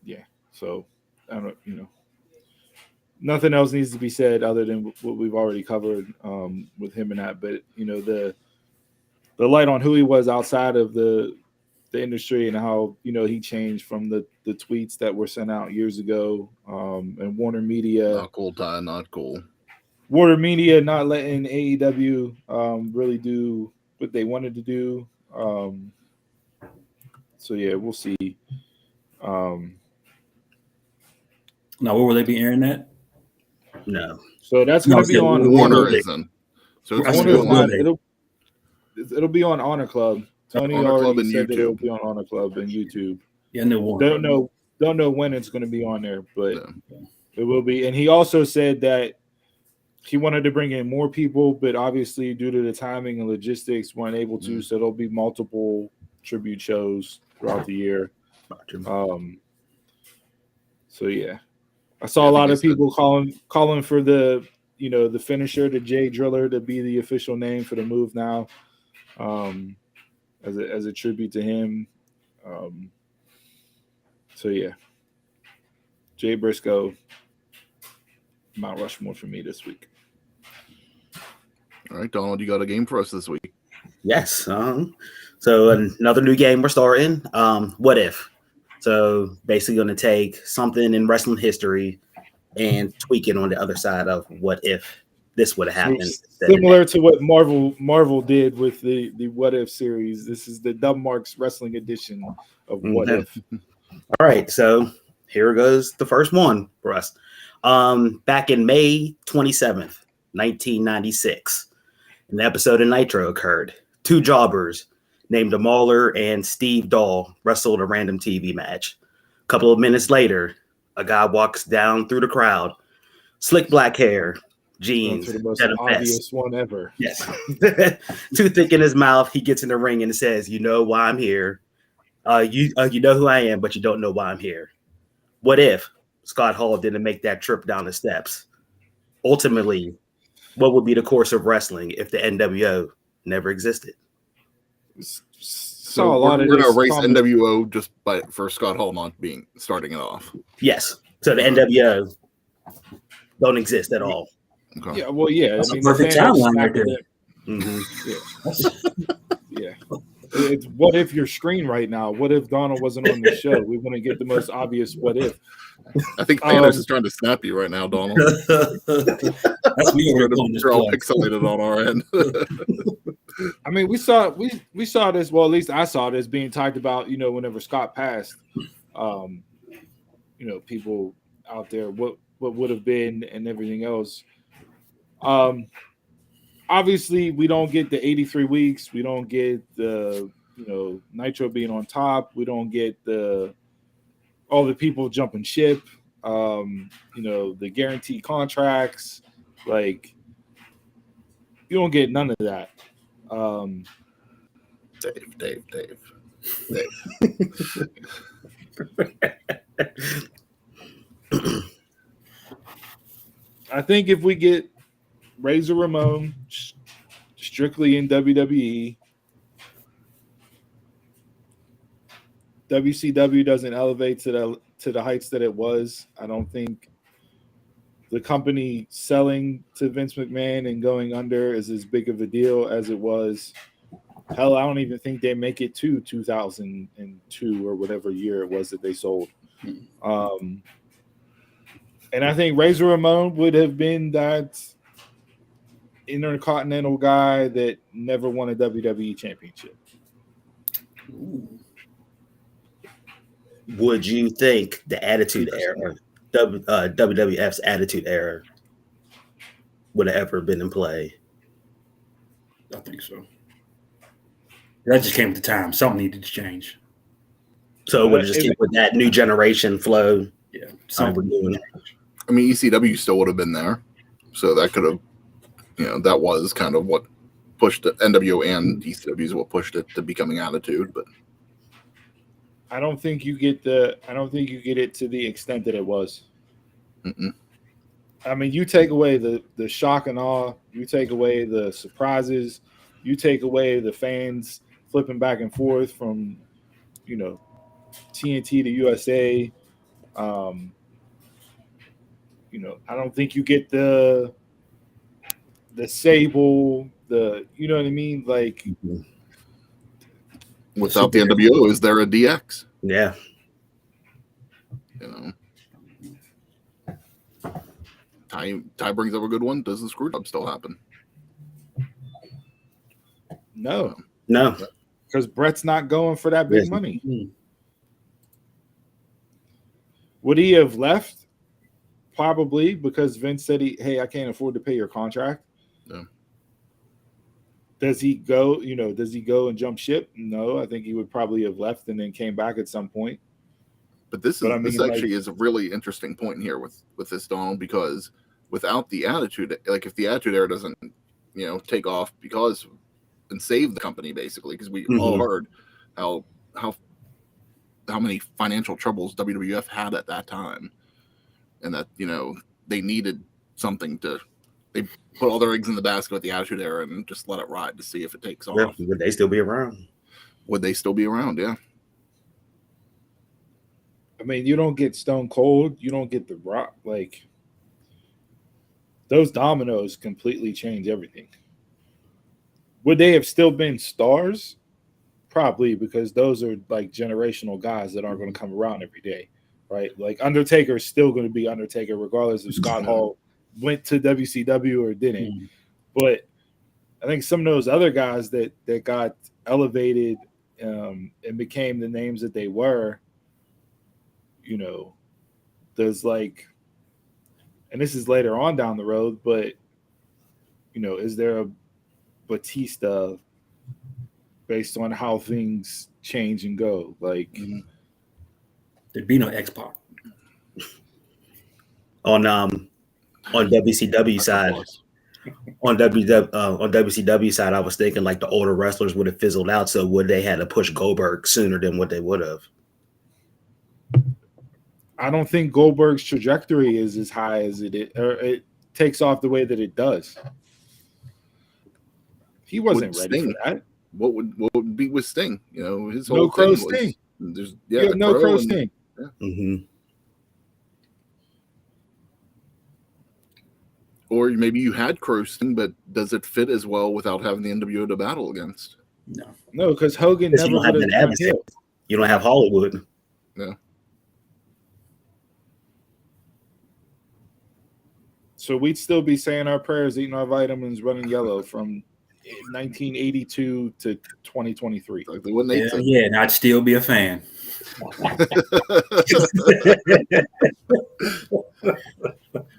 Yeah. So I don't, nothing else needs to be said other than what we've already covered with him and that. But the light on who he was outside of the industry and how he changed from the tweets that were sent out years ago, and Warner Media. Not cool, Ty. Not cool. Warner Media not letting AEW really do what they wanted to do. So yeah, we'll see. Now, where will they be airing that? No. So that's going to be on Warner isn't. So it's it'll be on Honor Club. Tony Honor Club already and said that YouTube. it'll be on Honor Club and YouTube. Yeah, no Warner. Don't know when it's going to be on there, but it will be. And he also said that he wanted to bring in more people, but obviously due to the timing and logistics, weren't able to. So there'll be multiple tribute shows throughout the year. So yeah, I saw a lot of people calling for the the finisher, the Jay Driller, to be the official name for the move now, as a tribute to him. So yeah, Jay Briscoe, Mount Rushmore for me this week. All right, Donald, you got a game for us this week? Yes. So another new game we're starting. What if? So basically going to take something in wrestling history and tweak it on the other side of what if this would have happened. Similar to what Marvel did with the What If series. This is the Dub Marks Wrestling edition of What If. All right, so here goes the first one for us. Back in May 27th, 1996, an episode of Nitro occurred. Two jobbers named Mauler and Steve Dahl wrestled a random TV match. A couple of minutes later, a guy walks down through the crowd, slick black hair, jeans, the most obvious one ever. Yes. Too thick in his mouth. He gets in the ring and says, "You know why I'm here. You know who I am, but you don't know why I'm here." What if Scott Hall didn't make that trip down the steps? Ultimately, what would be the course of wrestling if the NWO never existed? So we're going to erase NWO just for Scott Hall not starting it off. Yes. So the NWO don't exist at all. Okay. Yeah. Well, yeah. That's a perfect timeline right there. Mm-hmm. Yeah. It's what if your screen right now? What if Donald wasn't on the show? We want to get the most obvious what if. I think Thanos is trying to snap you right now, Donald. That's me. We're all pixelated on our end. I mean, we saw this. Well, at least I saw this being talked about. Whenever Scott passed, people out there, what would have been and everything else. Obviously, we don't get the 83 weeks. We don't get the Nitro being on top. We don't get all the people jumping ship. The guaranteed contracts. Like, you don't get none of that. Dave. I think if we get Razor Ramon strictly in WWE, WCW doesn't elevate to the heights that it was. I don't think the company selling to Vince McMahon and going under is as big of a deal as it was. Hell, I don't even think they make it to 2002 or whatever year it was that they sold. And I think Razor Ramon would have been that intercontinental guy that never won a WWE championship. Ooh. Would you think the Attitude Era, WWF's Attitude Era, would have ever been in play? I think so. That just came at the time. Something needed to change. So would it just keep with that new generation flow? Yeah. Something new. I mean, ECW still would have been there, so that could have, that was kind of what pushed it. NWO and ECW is what pushed it to becoming Attitude, but I don't think you get it to the extent that it was. Mm-mm. I mean, you take away the shock and awe, you take away the surprises, you take away the fans flipping back and forth from, TNT to USA. I don't think you get the Sable, you know what I mean? Like, without the NWO, is there a DX? Yeah. Ty brings up a good one. Does the screw job still happen? No, because Brett's not going for that big money. Mm-hmm. Would he have left? Probably, because Vince said, "Hey, I can't afford to pay your contract." No. Does he go? Does he go and jump ship? No, I think he would probably have left and then came back at some point. But this actually is a really interesting point here with this, Donald, because without the Attitude, like if the Attitude Era doesn't, take off and save the company basically, because we all heard how many financial troubles WWF had at that time, and that they needed something they put all their eggs in the basket with the Attitude Era and just let it ride to see if it takes off. Would they still be around? Would they still be around? Yeah. I mean, you don't get Stone Cold, you don't get The Rock. Like, those dominoes completely change everything. Would they have still been stars? Probably, because those are like generational guys that aren't going to come around every day, right? Like Undertaker is still going to be Undertaker regardless if Scott Hall went to WCW or didn't. Mm. But I think some of those other guys that got elevated and became the names that they were, there's like, and this is later on down the road, but is there a Batista based on how things change and go? Like, there'd be no X-Pac. On WCW side, on WCW side, I was thinking like the older wrestlers would have fizzled out. So would they had to push Goldberg sooner than what they would have? I don't think Goldberg's trajectory is as high as it takes off the way that it does. He wasn't ready for that. What would be with Sting? His whole No Crow thing Sting. There's No Crow Sting. Yeah. Mm-hmm. Or maybe you had Crow Sting, but does it fit as well without having the NWO to battle against? No, because Hogan never would have been adversary. You don't have Hollywood. No. So we'd still be saying our prayers, eating our vitamins, running yellow from 1982 to 2023. Like they wouldn't and I'd still be a fan.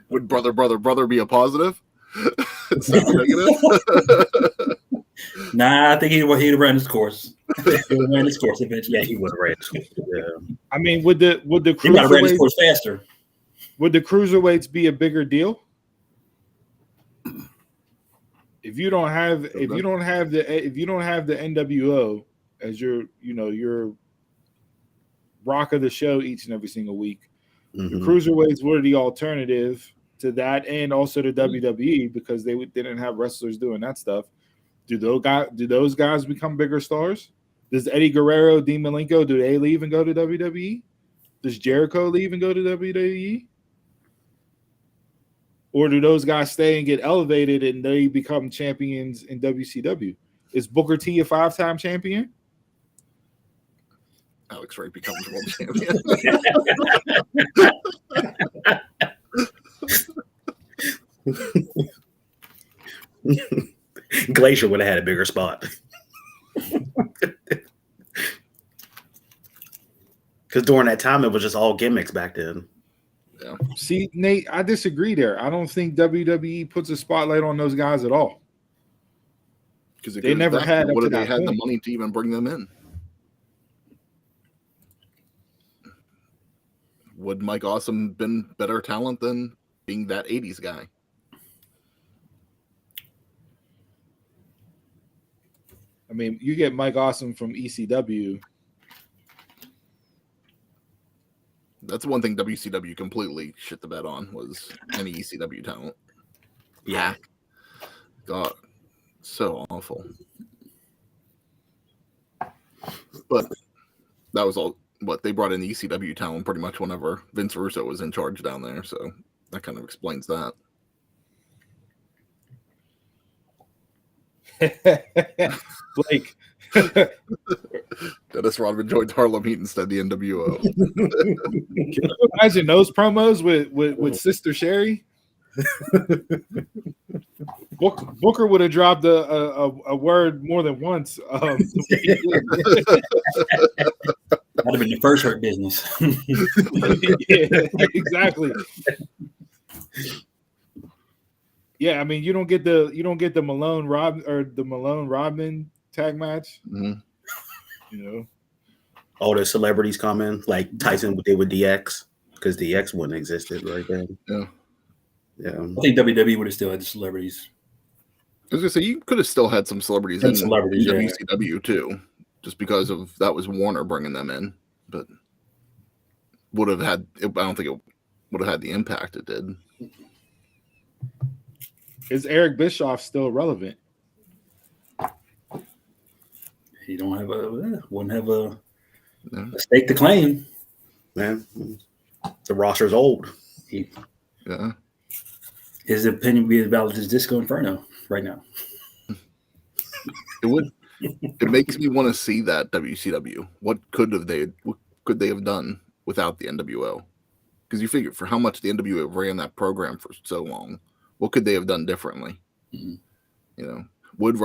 Would brother be a positive? It's not negative. Nah, I think he'd run his course. He would run his course eventually. Yeah, he would have ran his course. Yeah. I mean, would the He might have ran his course faster. Would the cruiserweights be a bigger deal? If you don't have the NWO as your rock of the show each and every single week, the cruiserweights were the alternative to that, and also to WWE because they didn't have wrestlers doing that stuff. Do those guys become bigger stars? Does Eddie Guerrero, Dean Malenko, do they leave and go to WWE? Does Jericho leave and go to WWE? Or do those guys stay and get elevated and they become champions in WCW? Is Booker T a 5-time champion? Alex Wright becomes world champion. Glacier would have had a bigger spot. Because during that time, it was just all gimmicks back then. Yeah. See, Nate, I disagree there. I don't think WWE puts a spotlight on those guys at all. Because They never had up what to if they that had the point. money to even bring them in? Would Mike Awesome been better talent than being that 80s guy? I mean, you get Mike Awesome from ECW. That's one thing WCW completely shit the bed on was any ECW talent. Yeah. God, so awful. But that was all what they brought in the ECW talent pretty much whenever Vince Russo was in charge down there. So that kind of explains that. Blake. Dennis Rodman joined Harlem Heat instead of the NWO. Can you imagine those promos with Sister Sherry? Booker would have dropped a word more than once. That'd have been the first Hurt Business. Yeah, exactly. Yeah, I mean, you don't get the Malone Rodman tag match. Mm-hmm. You know, All the celebrities come in, like Tyson did with DX, because DX wouldn't existed right then. Yeah. Yeah. I think WWE would have still had the celebrities. I was gonna say you could have still had some celebrities in WCW too, just because of that was Warner bringing them in, but would have had. I don't think it would have had the impact it did. is Eric Bischoff still relevant? He don't have wouldn't have a stake to claim. Man, the roster's old. Yeah. His opinion would be as valid as Disco Inferno right now. It would. It makes me want to see that WCW. What could they have done without the NWO? Because you figure for how much the NWO ran that program for so long, what could they have done differently? Mm-hmm. You know, would the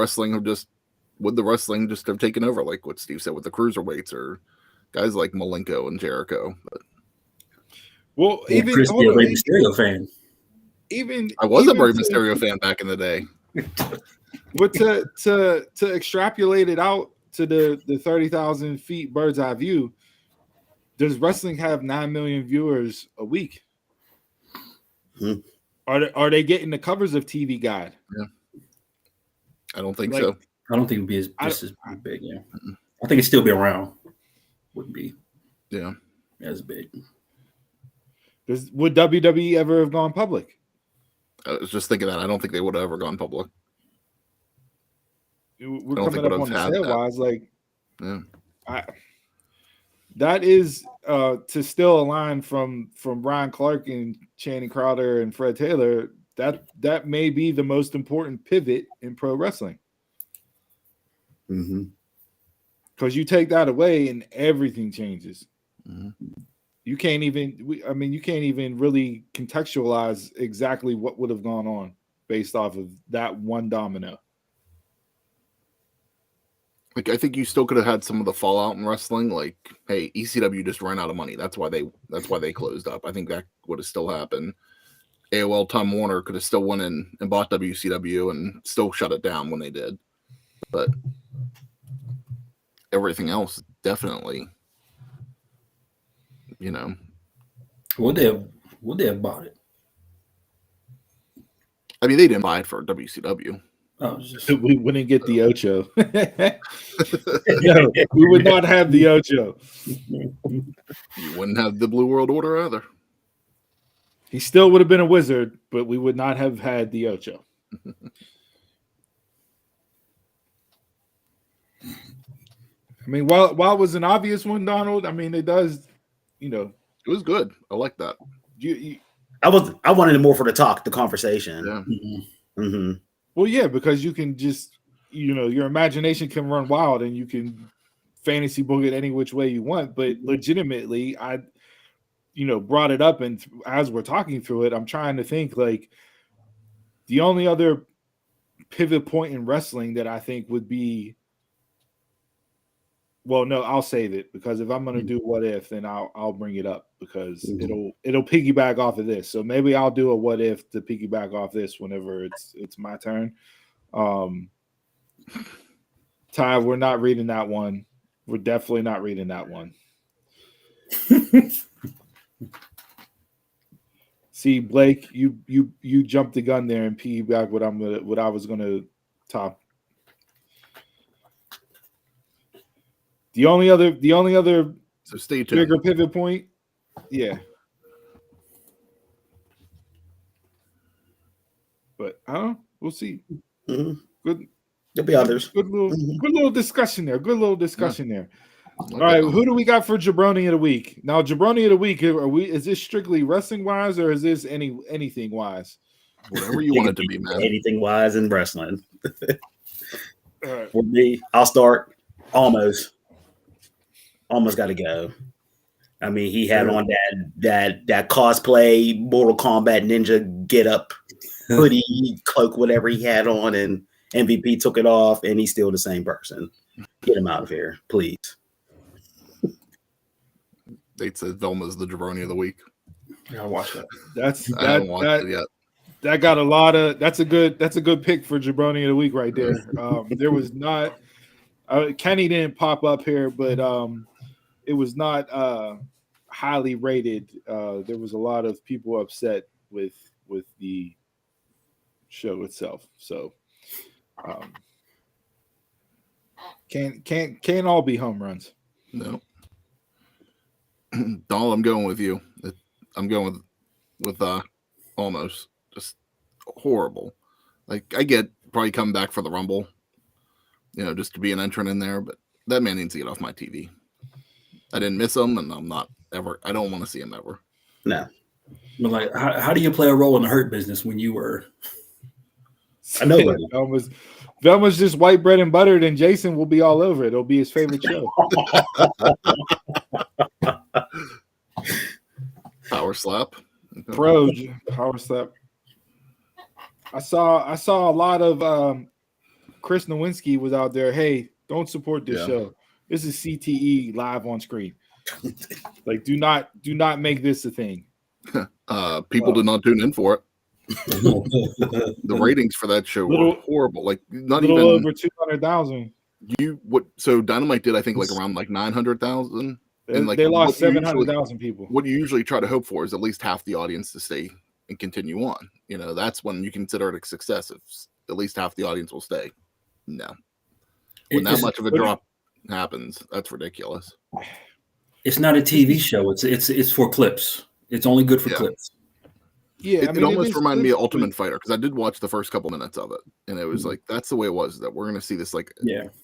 wrestling just have taken over, like what Steve said with the cruiserweights or guys like Malenko and Jericho? But Even Chris be a Rey Mysterio fan. I was a Rey Mysterio fan back in the day. But to extrapolate it out to the 30,000 feet bird's eye view, does wrestling have 9 million viewers a week? Hmm. Are they getting the covers of TV Guide? Yeah, I don't think so. I don't think it would be as big. Yeah, I think it'd still be around. Wouldn't be. Yeah, as big. Would WWE ever have gone public? I was just thinking that. I don't think they would have ever gone public. We're coming up on the sale wise, like, yeah. That is to steal a line from Brian Clark and Channing Crowder and Fred Taylor. That may be the most important pivot in pro wrestling. Mm-hmm. Because you take that away and everything changes. Mm-hmm. You can't even really contextualize exactly what would have gone on based off of that one domino. Like, I think you still could have had some of the fallout in wrestling. Like, hey, ECW just ran out of money. That's why they closed up. I think that would have still happened. AOL Time Warner could have still went in and bought WCW and still shut it down when they did. But everything else, definitely, you know. Would they have bought it? I mean, they didn't buy it for WCW. Oh, we wouldn't get the Ocho. No, we would not have the Ocho. You wouldn't have the Blue World Order either. He still would have been a wizard, but we would not have had the Ocho. I mean, while it was an obvious one, Donald, I mean, it does, you know. It was good. I like that. I wanted it more for the conversation. Yeah. Mm-hmm. Well, yeah, because you can just, you know, your imagination can run wild and you can fantasy book it any which way you want. But legitimately, I, you know, brought it up, and as we're talking through it, I'm trying to think, like, the only other pivot point in wrestling that I think would be. Well, no, I'll save it because if I'm going to do what if, then I'll bring it up because it'll piggyback off of this. So maybe I'll do a what if to piggyback off this whenever it's my turn. Ty, we're not reading that one. We're definitely not reading that one. See, Blake, you jumped the gun there and piggyback what I was gonna top. The only other So stay tuned. bigger pivot point, yeah. But we'll see. Mm-hmm. Good. There'll be others. Good little discussion there. Good little discussion there. Like All right, that. who do we got for Jabroni of the week? Now, Jabroni of the week, is this strictly wrestling wise or is this anything wise? Whatever you want it to be, man. Anything wise in wrestling. All right. For me, I'll start almost got to go. I mean, he had on that cosplay Mortal Kombat ninja get up, hoodie, cloak, whatever he had on, and MVP took it off, and he's still the same person. Get him out of here, please. Nate said Velma's the jabroni of the week. Yeah, I'll watch that. I haven't watched it yet. That got a lot of. That's a good pick for Jabroni of the week right there. There was not. Kenny didn't pop up here, but it was not highly rated. There was a lot of people upset with the show itself. So can't all be home runs. No. Donald, I'm going with you. I'm going with almost just horrible. Like I get probably coming back for the Rumble, just to be an entrant in there, but that man needs to get off my TV. I didn't miss him, and I don't want to see him ever. No. But like, how do you play a role in the Hurt Business when you were? I know. Velma's just white bread and butter, and Jason will be all over it. It'll be his favorite show. Power slap. Power slap. I saw a lot of Chris Nowinski was out there. Hey, don't support this show. This is CTE live on screen. Like, do not make this a thing. People did not tune in for it. The ratings for that show were horrible. Like not even over 200,000. So Dynamite did I think like around like 900,000. And like they lost 700,000 people. What you usually try to hope for is at least half the audience to stay and continue on. That's when you consider it a success. If at least half the audience will stay. No, when that much of a drop happens, that's ridiculous. It's not a TV show. It's for clips. It's only good for clips. Yeah, it almost reminded me of Ultimate Fighter because I did watch the first couple minutes of it, and it was like that's the way it was. That we're gonna see this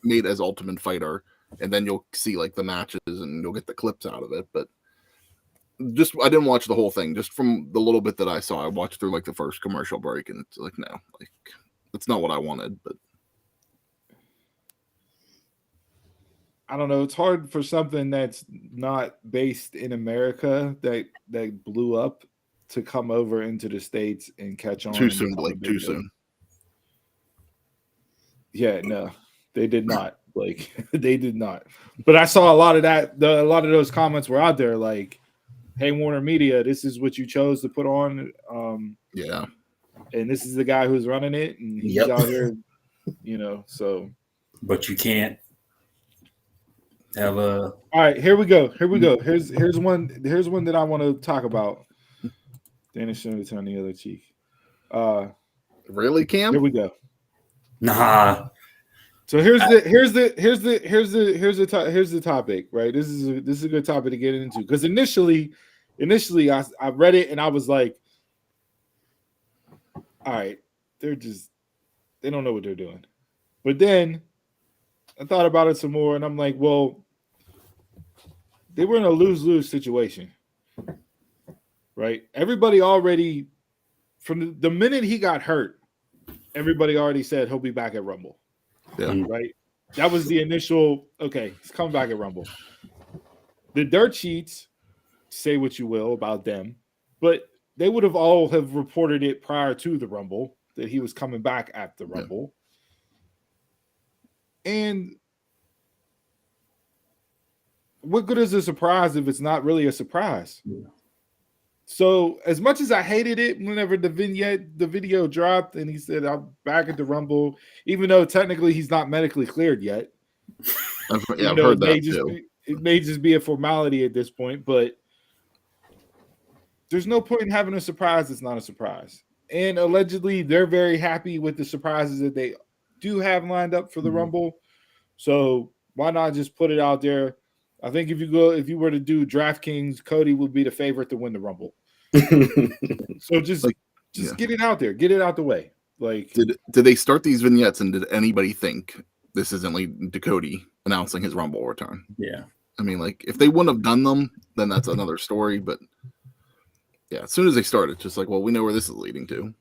made as Ultimate Fighter, and then you'll see like the matches and you'll get the clips out of it. But I didn't watch the whole thing. Just from the little bit that I saw, I watched through like the first commercial break, and it's like no, like that's not what I wanted. But I don't know. It's hard for something that's not based in America that blew up to come over into the States and catch on. Too soon, Blake. Too soon. Yeah, no, they did not. Like they did not. But I saw a lot of that. A lot of those comments were out there like, "Hey, Warner Media, this is what you chose to put on." Yeah. And this is the guy who's running it, and he's out here, So. But you can't have a. All right, here we go. Here's one that I want to talk about. Danish showing it on the other cheek. Really, Cam? Here we go. Nah. So here's the topic, right? This is a good topic to get into because initially I read it and I was like, all right, they don't know what they're doing. But then I thought about it some more and I'm like, well, they were in a lose-lose situation. Right? Everybody already, from the minute he got hurt, everybody already said he'll be back at Rumble. Yeah. Right? That was the initial, okay, he's coming back at Rumble. The dirt sheets, say what you will about them, but they would have all have reported it prior to the Rumble. that he was coming back at the Rumble. And what good is a surprise if it's not really a surprise? Yeah. So as much as I hated it whenever the video dropped and he said I'm back at the Rumble, even though technically he's not medically cleared yet. I've heard that too. It may just be a formality at this point, but there's no point in having a surprise that's not a surprise. And allegedly they're very happy with the surprises that they do have lined up for the Rumble. So why not just put it out there? I think if you were to do DraftKings, Cody would be the favorite to win the Rumble. So just get it out there, get it out the way. Like, did they start these vignettes and did anybody think this isn't leading to Cody announcing his Rumble return? Yeah, I mean, like if they wouldn't have done them, then that's another story. But yeah, as soon as they started, just like, well, we know where this is leading to.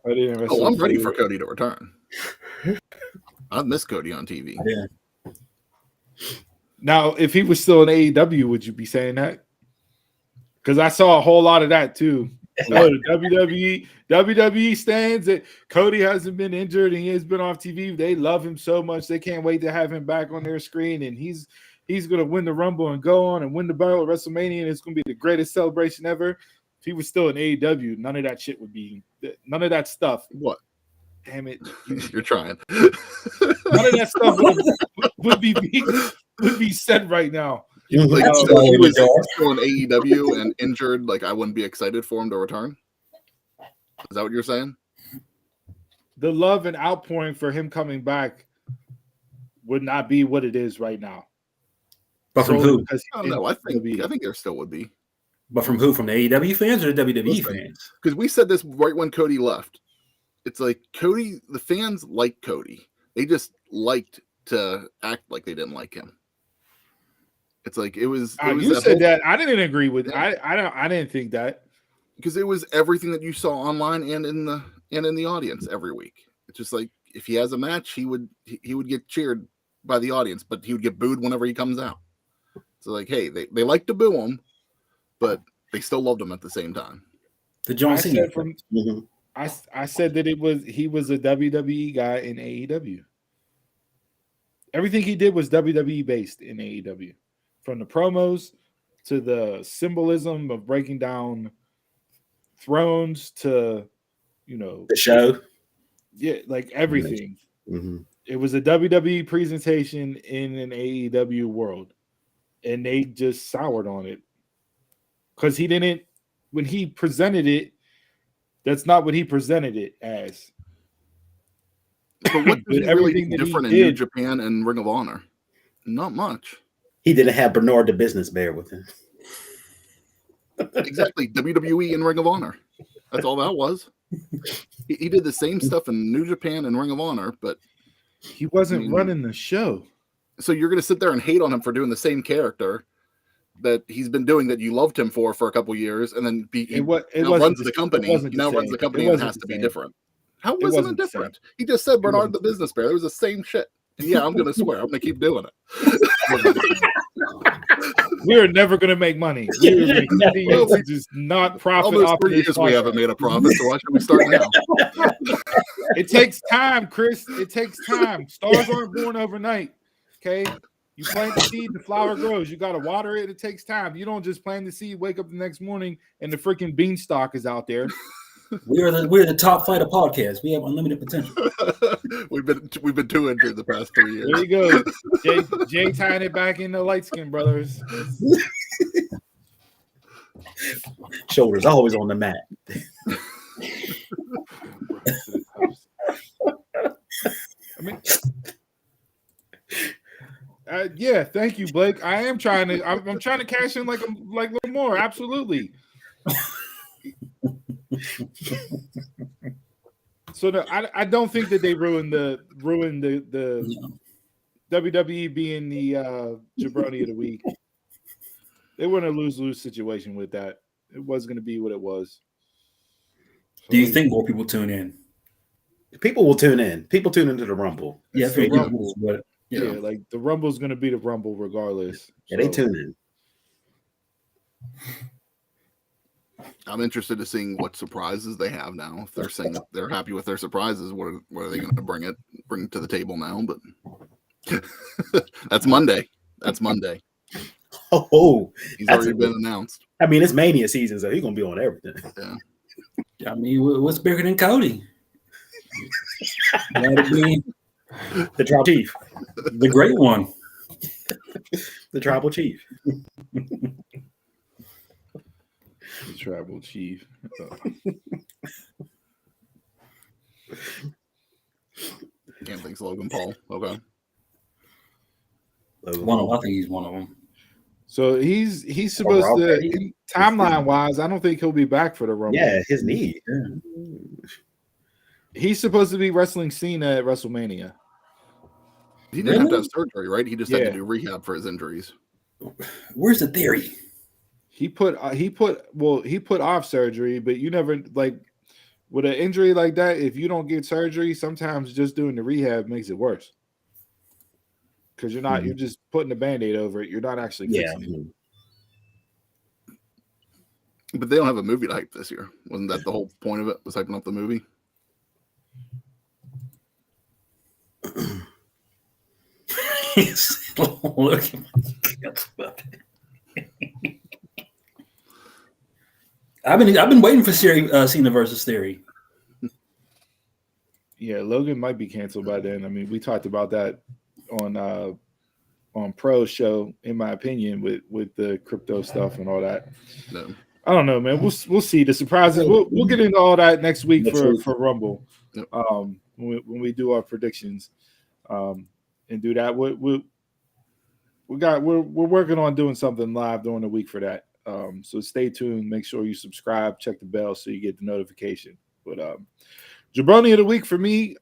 I'm ready for Cody to return. I've missed Cody on TV. Yeah. Now, if he was still in AEW, would you be saying that? Because I saw a whole lot of that too. WWE stands that Cody hasn't been injured and he has been off TV. They love him so much they can't wait to have him back on their screen, and he's going to win the Rumble and go on and win the battle at WrestleMania, and it's going to be the greatest celebration ever. If he was still in AEW, none of that shit would be, none of that stuff. What? Damn it. You're trying. None of that stuff would be said right now. Like, so he was still in AEW and injured, like I wouldn't be excited for him to return? Is that what you're saying? The love and outpouring for him coming back would not be what it is right now. But from who? No, I think there still would be. But from who? From the AEW fans or the WWE fans? Because we said this right when Cody left. It's like Cody, the fans like Cody. They just liked to act like they didn't like him. It's like it was. You said that. I didn't agree with. Yeah. I didn't think that, because it was everything that you saw online and in the audience every week. It's just like if he has a match, he would get cheered by the audience, but he would get booed whenever he comes out. So like, hey, they like to boo him, but they still loved him at the same time. The John Cena. I said that he was a WWE guy in AEW. Everything he did was WWE based in AEW. From the promos to the symbolism of breaking down thrones to, the show. Yeah, like everything. Mm-hmm. It was a WWE presentation in an AEW world. And they just soured on it. Because when he presented it, that's not what he presented it as. But what did everything different in New Japan and Ring of Honor? Not much. He didn't have Bernard the Business Bear with him. Exactly. WWE and Ring of Honor. That's all that was. He did the same stuff in New Japan and Ring of Honor, but he wasn't running the show. So you're going to sit there and hate on him for doing the same character that he's been doing that you loved him for a couple years, and then runs the company. He now runs the company and it has to be different. How wasn't it different? He just said Bernard the Business Bear. It was the same shit. And yeah, I'm going to swear. I'm going to keep doing it. We're never going to make money. We're going to continue to just not profit off of this. We haven't made a profit, so why should we start now? It takes time, Chris. It takes time. Stars aren't born overnight. Okay? You plant the seed, the flower grows. You got to water it. It takes time. You don't just plant the seed, wake up the next morning, and the freaking beanstalk is out there. We're the top flight of podcasts. We have unlimited potential. we've been too injured the past 3 years. There you go. Jay tying it back in the light skin brothers. Shoulders always on the mat. I mean, yeah. Thank you, Blake. I am trying to. I'm trying to cash in like a little more. Absolutely. So no, I don't think that they ruined the WWE being the jabroni of the week. They weren't a lose-lose situation with that. It was going to be what it was. Do you think more people tune in? People will tune in. People tune into the Rumble. Yeah, It's for the the Rumble. but Yeah, like the Rumble's gonna be the Rumble regardless. Yeah, they So, tune in. I'm interested to seeing what surprises they have now. If they're saying that they're happy with their surprises, what are they going to bring to the table now? But that's Monday. That's Monday. Oh, He's that's already been announced. I mean, it's Mania season, so he's gonna be on everything. Yeah. I mean, what's bigger than Cody? Gotta be The tribal chief. the great one. The tribal chief. the tribal chief. Can't think Logan Paul. Okay. One of, I think he's one of them. So he's supposed to already? timeline wise. I don't think he'll be back for the Rumble. Yeah, his knee. He's supposed to be wrestling Cena at WrestleMania. He didn't have to Really? have surgery, right? He just had Yeah. to do rehab for his injuries. Where's the theory? He put off surgery, but you never like with an injury like that. If you don't get surgery, sometimes just doing the rehab makes it worse because you're just putting a Band-Aid over it. You're not actually fixing it. But they don't have a movie to hype this year. Wasn't that the whole point of it? Was hyping up the movie? Look. I've been waiting for Cena versus Theory. Yeah, Logan might be canceled by then. I mean, we talked about that on Pro's show, in my opinion, with the crypto stuff and all that. No. I don't know, man. We'll see the surprises. We'll get into all that next week for Rumble. Yep. When we do our predictions, and do that. We're working on doing something live during the week for that. So stay tuned. Make sure you subscribe, check the bell so you get the notification. But Jabroni of the week for me,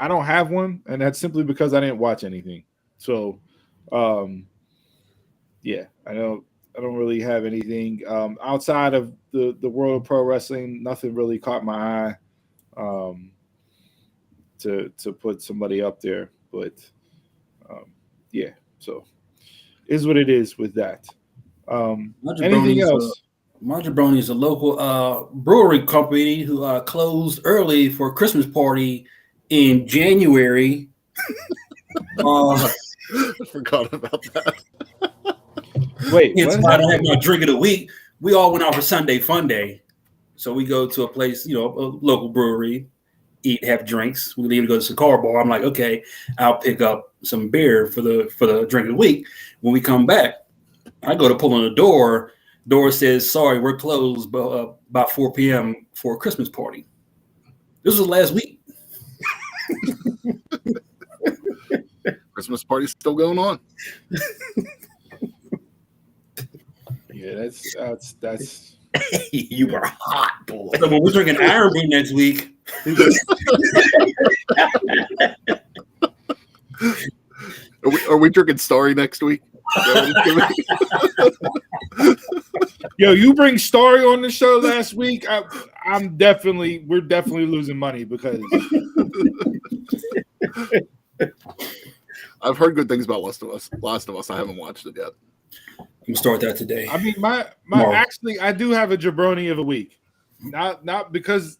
I don't have one, and that's simply because I didn't watch anything. So, yeah, I don't really have anything outside of the world of pro wrestling. Nothing really caught my eye to put somebody up there. But yeah, so is what it is with that. Anything else? My Jabroni is a local brewery company who closed early for a Christmas party in January. I forgot about that. Wait, It's why I don't have my drink of the week. We all went out for Sunday Fun Day. So we go to a place, a local brewery, eat, have drinks. We leave to go to the cigar bar. I'm like, okay, I'll pick up some beer for the drink of the week. When we come back, I go to pull on the door. Door says, sorry, we're closed by 4 p.m. for a Christmas party. This was last week. Christmas party's still going on. Yeah, that's You were hot, boy. So when we're drinking Iron Brew next week, Are we drinking Starry next week? Yo, you bring Starry on the show last week. We're definitely losing money because I've heard good things about Last of Us. I haven't watched it yet. I'm gonna start that today. I mean actually I do have a jabroni of the week. Not because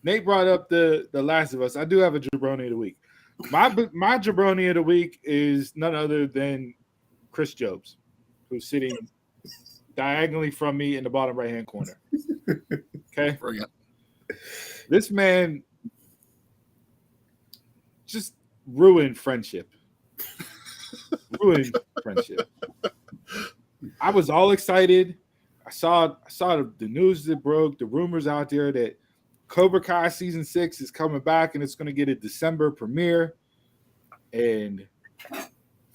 Nate brought up the Last of Us. I do have a jabroni of the week. My jabroni of the week is none other than Chris Jobs, who's sitting diagonally from me in the bottom right-hand corner. Okay? Bring it. This man just ruined friendship. I was all excited. I saw the news that broke, the rumors out there that Cobra Kai season 6 is coming back and it's going to get a December premiere. And I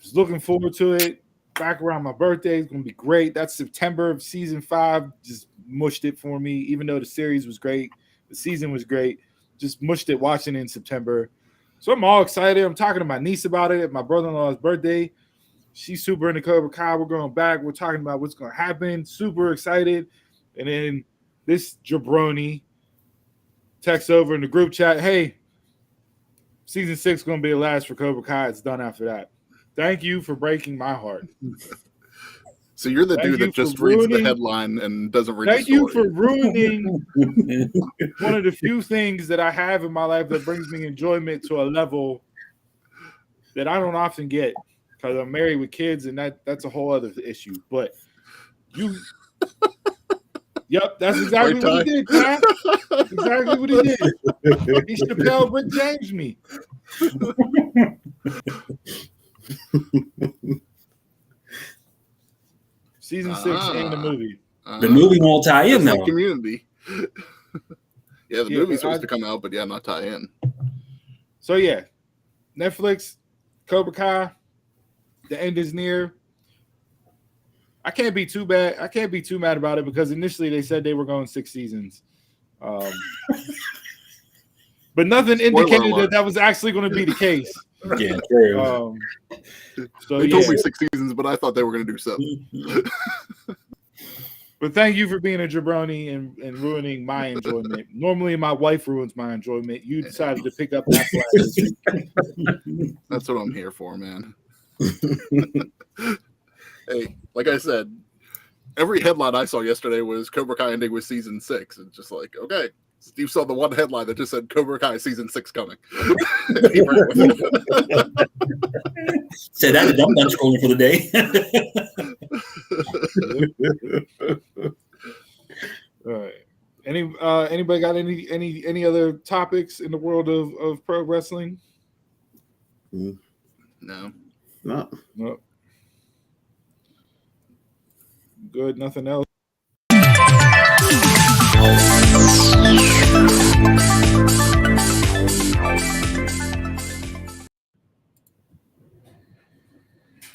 was looking forward to it. Back around my birthday, it's going to be great. That's September of season 5. Just mushed it for me, even though the series was great. The season was great. Just mushed it watching it in September. So I'm all excited. I'm talking to my niece about it at my brother-in-law's birthday. She's super into Cobra Kai. We're going back. We're talking about what's going to happen. Super excited. And then this jabroni text over in the group chat, hey, season 6 going to be the last for Cobra Kai. It's done after that. Thank you for breaking my heart. So you're the Thank dude you that just for reads the ruining- headline and doesn't read Thank the you story. for ruining one of the few things that I have in my life that brings me enjoyment to a level that I don't often get because I'm married with kids, and that's a whole other issue. But you, yep, that's exactly Right, what he did, Ty. That's exactly what he did. He Chappelle Rick James me. Season 6 and the movie. The movie won't tie in Just though. like Community. Yeah, the Yeah, movie's but supposed to come out, but yeah, not tie in. So yeah, Netflix, Cobra Kai, the end is near. I can't be too bad. I can't be too mad about it because initially they said they were going 6 seasons. But nothing indicated alert. that was actually going to be the case. Yeah, true. So They yeah. told me 6 seasons, but I thought they were going to do 7. But thank you for being a jabroni and ruining my enjoyment. Normally, my wife ruins my enjoyment. You decided to pick up that flag this week. That's what I'm here for, man. Hey, like I said, every headline I saw yesterday was Cobra Kai ending with season 6. It's just like, okay, Steve saw the one headline that just said Cobra Kai season 6 coming. He ran with it. Say that, I'm done scrolling for the day. All right. Anybody got any other topics in the world of pro wrestling? No. No. No. Good. Nothing else.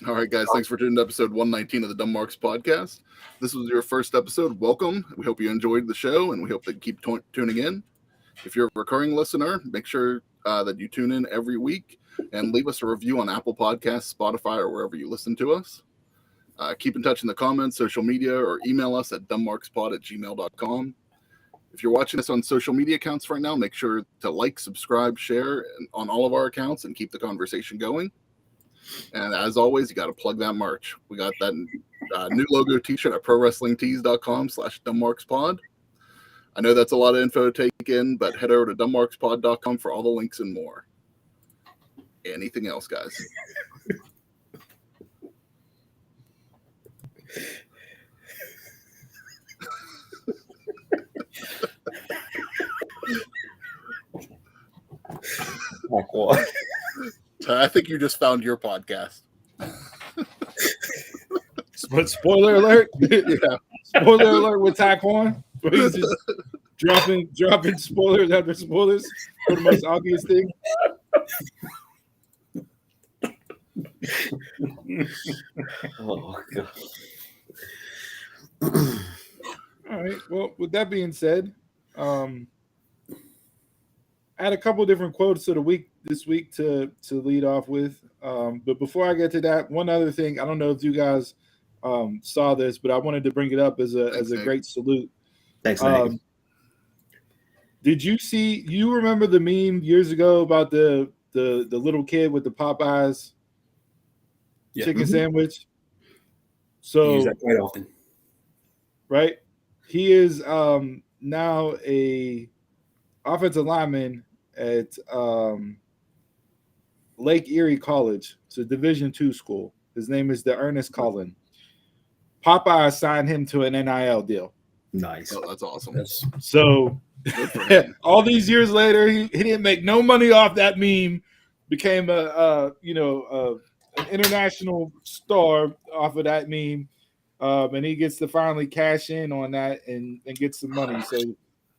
All right, guys. Thanks for tuning to episode 119 of the Dumb Marks podcast. This was your first episode. Welcome. We hope you enjoyed the show, and we hope that you keep tuning in. If you're a recurring listener, make sure that you tune in every week and leave us a review on Apple Podcasts, Spotify, or wherever you listen to us. Keep in touch in the comments, social media, or email us at dumbmarkspod@gmail.com. If you're watching us on social media accounts right now, make sure to like, subscribe, share on all of our accounts and keep the conversation going. And as always, you got to plug that merch. We got that new logo t-shirt at prowrestlingtees.com/dumbmarkspod. I know that's a lot of info to take in, but head over to dumbmarkspod.com for all the links and more. Anything else, guys? Like what? I think you just found your podcast. But spoiler alert. Yeah. Spoiler alert with Taekwon. He's just dropping spoilers after spoilers for the most obvious thing. Oh god. All right. Well, with that being said, I had a couple different quotes of the week this week to lead off with. But before I get to that, one other thing, I don't know if you guys saw this, but I wanted to bring it up as a great salute. Thanks, Nate. Did you remember the meme years ago about the little kid with the Popeyes chicken sandwich? So use that quite often. Right, he is now a offensive lineman at Lake Erie College. It's a Division II school. His name is Ernest Cullen. Popeye signed him to an NIL deal. Nice. Oh, that's awesome. So all these years later, he didn't make no money off that meme. Became an international star off of that meme, and he gets to finally cash in on that and get some money. So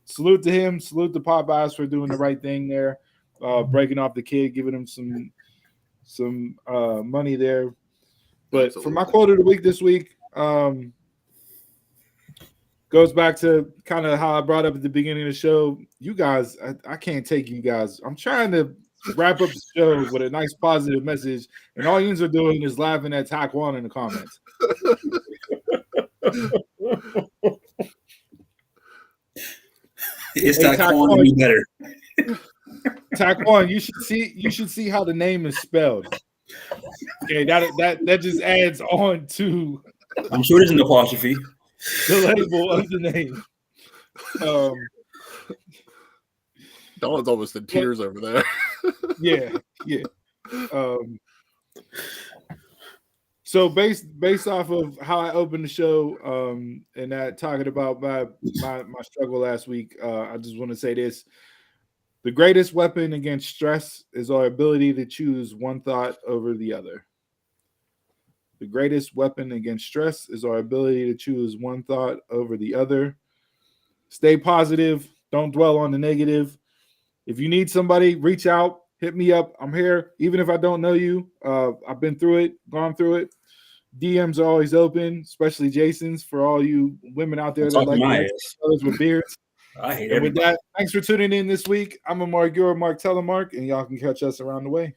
salute to him. Salute to Popeyes for doing the right thing there, breaking off the kid, giving him some money there. But Absolutely. for my quote of the week this week, goes back to kind of how I brought up at the beginning of the show. You guys, I can't take you guys. I'm trying to wrap up the show with a nice positive message, and all you are doing is laughing at Taekwon in the comments. It's Hey, Taquan to be better. Taquan, you should see how the name is spelled. Okay, that just adds on to I'm sure there's an apostrophe. the label of the name. Donald's almost in tears over there. Yeah. So based off of how I opened the show, and that talking about my struggle last week, I just want to say this: the greatest weapon against stress is our ability to choose one thought over the other. The greatest weapon against stress is our ability to choose one thought over the other. Stay positive. Don't dwell on the negative. If you need somebody, reach out, hit me up. I'm here. Even if I don't know you, I've been through it, gone through it. DMs are always open, especially Jason's for all you women out there that like fellas with beards. I hate And with everybody. that, thanks for tuning in this week. I'm a Mark Mark Telemark, and y'all can catch us around the way.